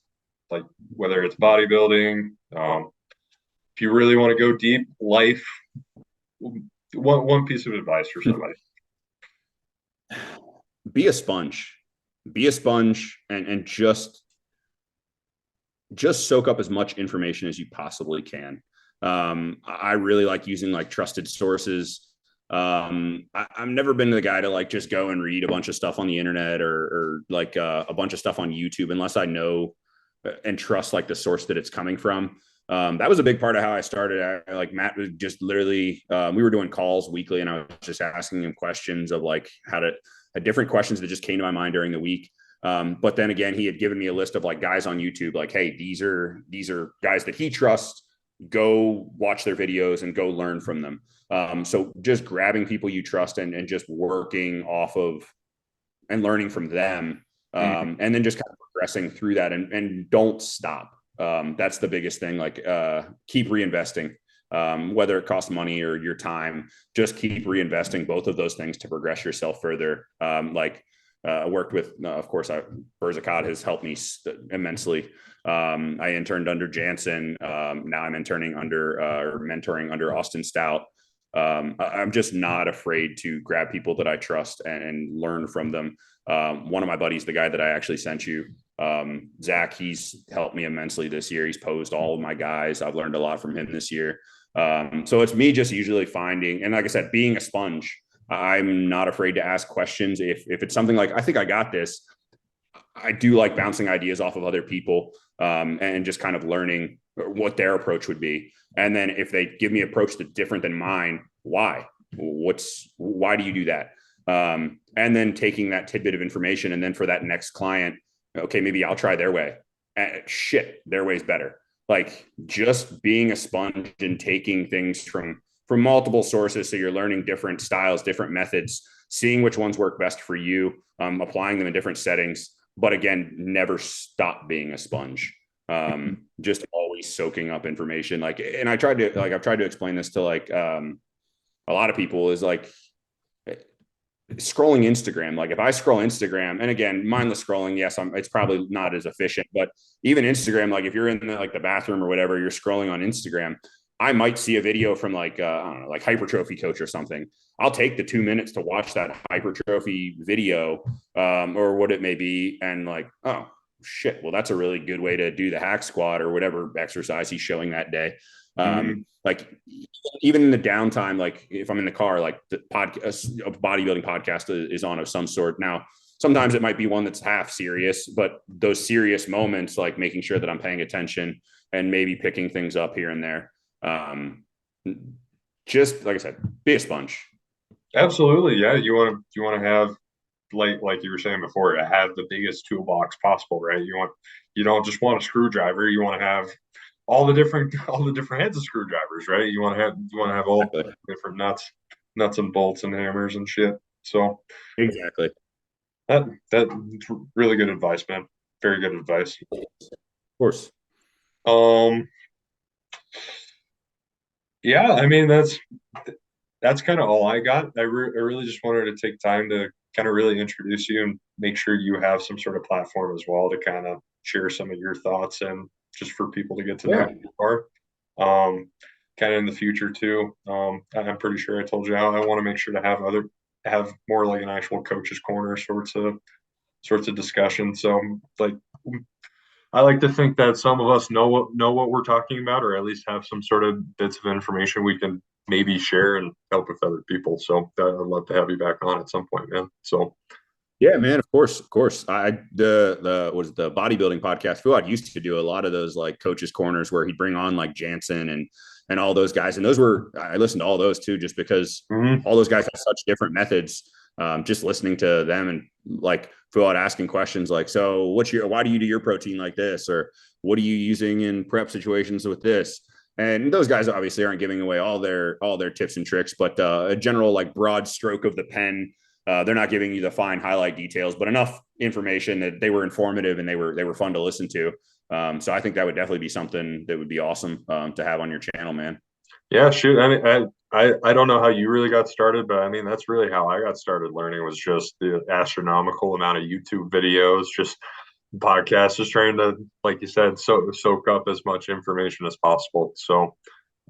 Speaker 2: like whether it's bodybuilding, if you really want to go deep, life, one piece of advice for somebody.
Speaker 1: Be a sponge. And just soak up as much information as you possibly can. I really like using like trusted sources. I've never been the guy to like just go and read a bunch of stuff on the internet or like a bunch of stuff on YouTube unless I know and trust like the source that it's coming from. That was a big part of how I started. Like Matt was just literally, we were doing calls weekly and I was just asking him questions of like different questions that just came to my mind during the week. But then again, he had given me a list of like guys on YouTube, like, hey, these are guys that he trusts. Go watch their videos and go learn from them. So just grabbing people you trust and just working off of and learning from them. And then just kind of progressing through that and don't stop. That's the biggest thing. Like, keep reinvesting, whether it costs money or your time, just keep reinvesting both of those things to progress yourself further. Worked with, of course, Berzakad has helped me immensely. I interned under Jansen. Now I'm mentoring under Austin Stout. I'm just not afraid to grab people that I trust and learn from them. One of my buddies, the guy that I actually sent you, Zach, he's helped me immensely this year. He's posed all of my guys. I've learned a lot from him this year. So it's me just usually finding, and like I said, being a sponge. I'm not afraid to ask questions. If it's something like, I think I got this, I do like bouncing ideas off of other people, and just kind of learning what their approach would be. And then if they give me an approach that's different than mine, why? Why do you do that? And then taking that tidbit of information, and then for that next client, okay, maybe I'll try their way. Shit, their way's better. Like, just being a sponge and taking things from multiple sources. So you're learning different styles, different methods, seeing which ones work best for you, applying them in different settings. But again, never stop being a sponge. Just always soaking up information. Like, and I've tried to explain this to like, a lot of people is like scrolling Instagram. Like, if I scroll Instagram, and again, mindless scrolling, yes, it's probably not as efficient, but even Instagram, like if you're in the bathroom or whatever, you're scrolling on Instagram, I might see a video from like, I don't know, like hypertrophy coach or something. I'll take the 2 minutes to watch that hypertrophy video, or what it may be. And like, oh shit, well, that's a really good way to do the hack squat or whatever exercise he's showing that day. Like, even in the downtime, like if I'm in the car, like the podcast, a bodybuilding podcast is on of some sort. Now, sometimes it might be one that's half serious, but those serious moments, like making sure that I'm paying attention and maybe picking things up here and there. Just like I said, be a sponge.
Speaker 2: Absolutely, yeah. You want to have like you were saying before, to have the biggest toolbox possible, right? You don't just want a screwdriver. You want to have all the different heads of screwdrivers, right? You want to have all
Speaker 1: Exactly.
Speaker 2: different nuts and bolts and hammers and shit. So
Speaker 1: Exactly.
Speaker 2: that's really good advice, man. Very good advice.
Speaker 1: Of course.
Speaker 2: Um, yeah, I mean that's kind of all I got. I really just wanted to take time to kind of really introduce you and make sure you have some sort of platform as well to kind of share some of your thoughts and just for people to get to know
Speaker 1: Yeah.
Speaker 2: who you are. Um, Kind of in the future too. I'm pretty sure I told you I want to make sure to have more like an actual coach's corner sorts of discussion. So like I like to think that some of us know what we're talking about, or at least have some sort of bits of information we can maybe share and help with other people. So I'd love to have you back on at some point, man. So
Speaker 1: Yeah, man. Of course, of course. The was the bodybuilding podcast. Fuad used to do a lot of those like coaches corners where he'd bring on like Jansen and all those guys. And those were I listened to all those too, just because
Speaker 2: mhm.
Speaker 1: all those guys have such different methods. Just listening to them and like Fuad asking questions like, so why do you do your protein like this, or what are you using in prep situations with this? And those guys obviously aren't giving away all their tips and tricks, but a general like broad stroke of the pen. They're not giving you the fine highlight details, but enough information that they were informative and they were fun to listen to. So I think that would definitely be something that would be awesome to have on your channel, man.
Speaker 2: Yeah, shoot. I mean, I don't know how you really got started, but I mean, that's really how I got started learning was just the astronomical amount of YouTube videos, just podcasts, just trying to, like you said, soak up as much information as possible. So,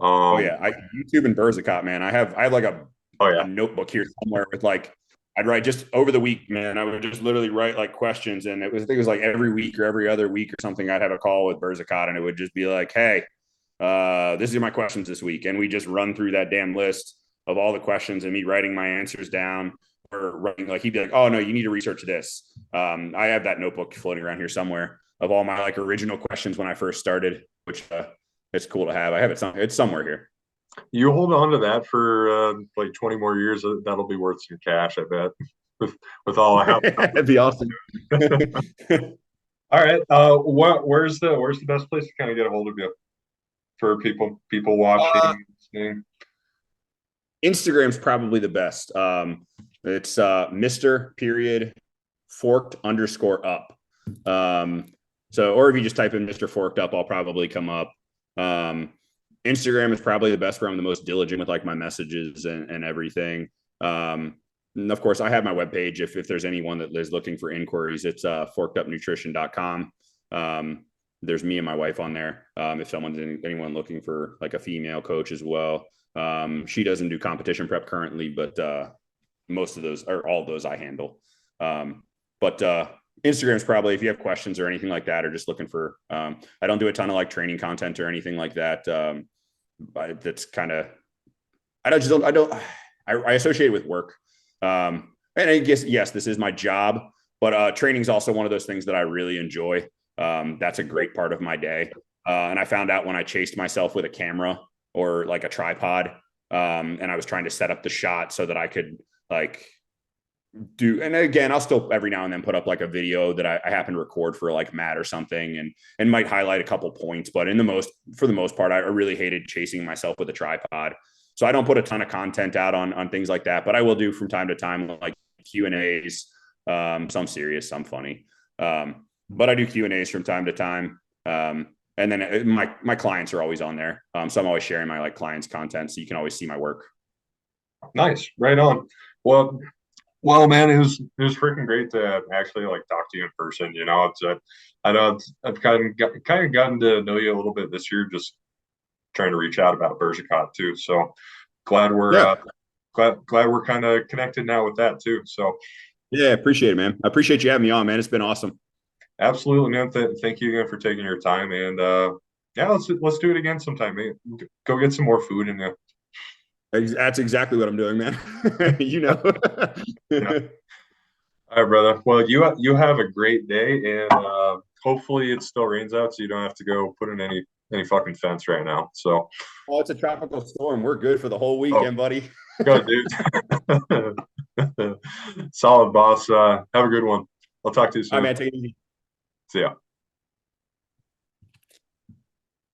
Speaker 1: Oh
Speaker 2: um,
Speaker 1: yeah, YouTube and Berzicott, man. I have like
Speaker 2: oh
Speaker 1: a
Speaker 2: yeah,
Speaker 1: notebook here somewhere with like I'd write just over the week, man. I would just literally write like questions, and I think it was like every week or every other week or something. I'd have a call with Berzicott, and it would just be like, "Hey, this are my questions this week," and we just run through that damn list of all the questions, and me writing my answers down or writing like he'd be like, "Oh no, you need to research this." I have that notebook floating around here somewhere of all my like original questions when I first started, which it's cool to have. I have it's somewhere here.
Speaker 2: you hold on to that for like 20 more years. That'll be worth some cash, I bet. With with all I have.
Speaker 1: That'd be awesome.
Speaker 2: All right. Where's the best place to kind of get a hold of you for people watching,
Speaker 1: uh,
Speaker 2: listening?
Speaker 1: Instagram's probably the best. It's Mr. period forked underscore up. Or if you just type in Mr. Forked up, I'll probably come up. Um, Instagram is probably the best where I'm the most diligent with like my messages and everything. And of course, I have my webpage. If there's anyone that is looking for inquiries, it's forkedupnutrition.com. There's me and my wife on there. If anyone looking for like a female coach as well. She doesn't do competition prep currently, but most of those or all of those I handle. But Instagram's probably if you have questions or anything like that, or just looking for. I don't do a ton of like training content or anything like that. That's kind of I associate it with work. And I guess yes, this is my job, but training is also one of those things that I really enjoy. That's a great part of my day. And I found out when I chased myself with a camera or like a tripod, and I was trying to set up the shot so that I could like do. And again, I'll still every now and then put up like a video that I happen to record for like Matt or something, and might highlight a couple points. But for the most part, I really hated chasing myself with a tripod. So I don't put a ton of content out on things like that, but I will do from time to time like Q&As, some serious, some funny. But I do Q&As from time to time. And then my clients are always on there. So I'm always sharing my like clients' content, so you can always see my work.
Speaker 2: Nice, right on. Well, well, man, it was freaking great to actually like talk to you in person. You know, I know I've kind of gotten to know you a little bit this year, just trying to reach out about Bershicot too. So glad we're
Speaker 1: Yeah.
Speaker 2: glad we're kind of connected now with that too. So
Speaker 1: Yeah. Appreciate it, man. I appreciate you having me on, man. It's been awesome.
Speaker 2: absolutely, man. Thank you again for taking your time, and yeah, let's do it again sometime, man. Go get some more food and
Speaker 1: That's exactly what I'm doing, man. you know.
Speaker 2: yeah. All right, brother. Well, you have a great day, and hopefully it still rains out, so you don't have to go put in any fucking fence right now. So,
Speaker 1: Oh, it's a tropical storm. We're good for the whole
Speaker 2: oh,
Speaker 1: weekend, buddy.
Speaker 2: go, dude. Solid, boss. Have a good one. I'll talk to you
Speaker 1: All right,
Speaker 2: soon.
Speaker 1: man. Take it easy.
Speaker 2: See ya.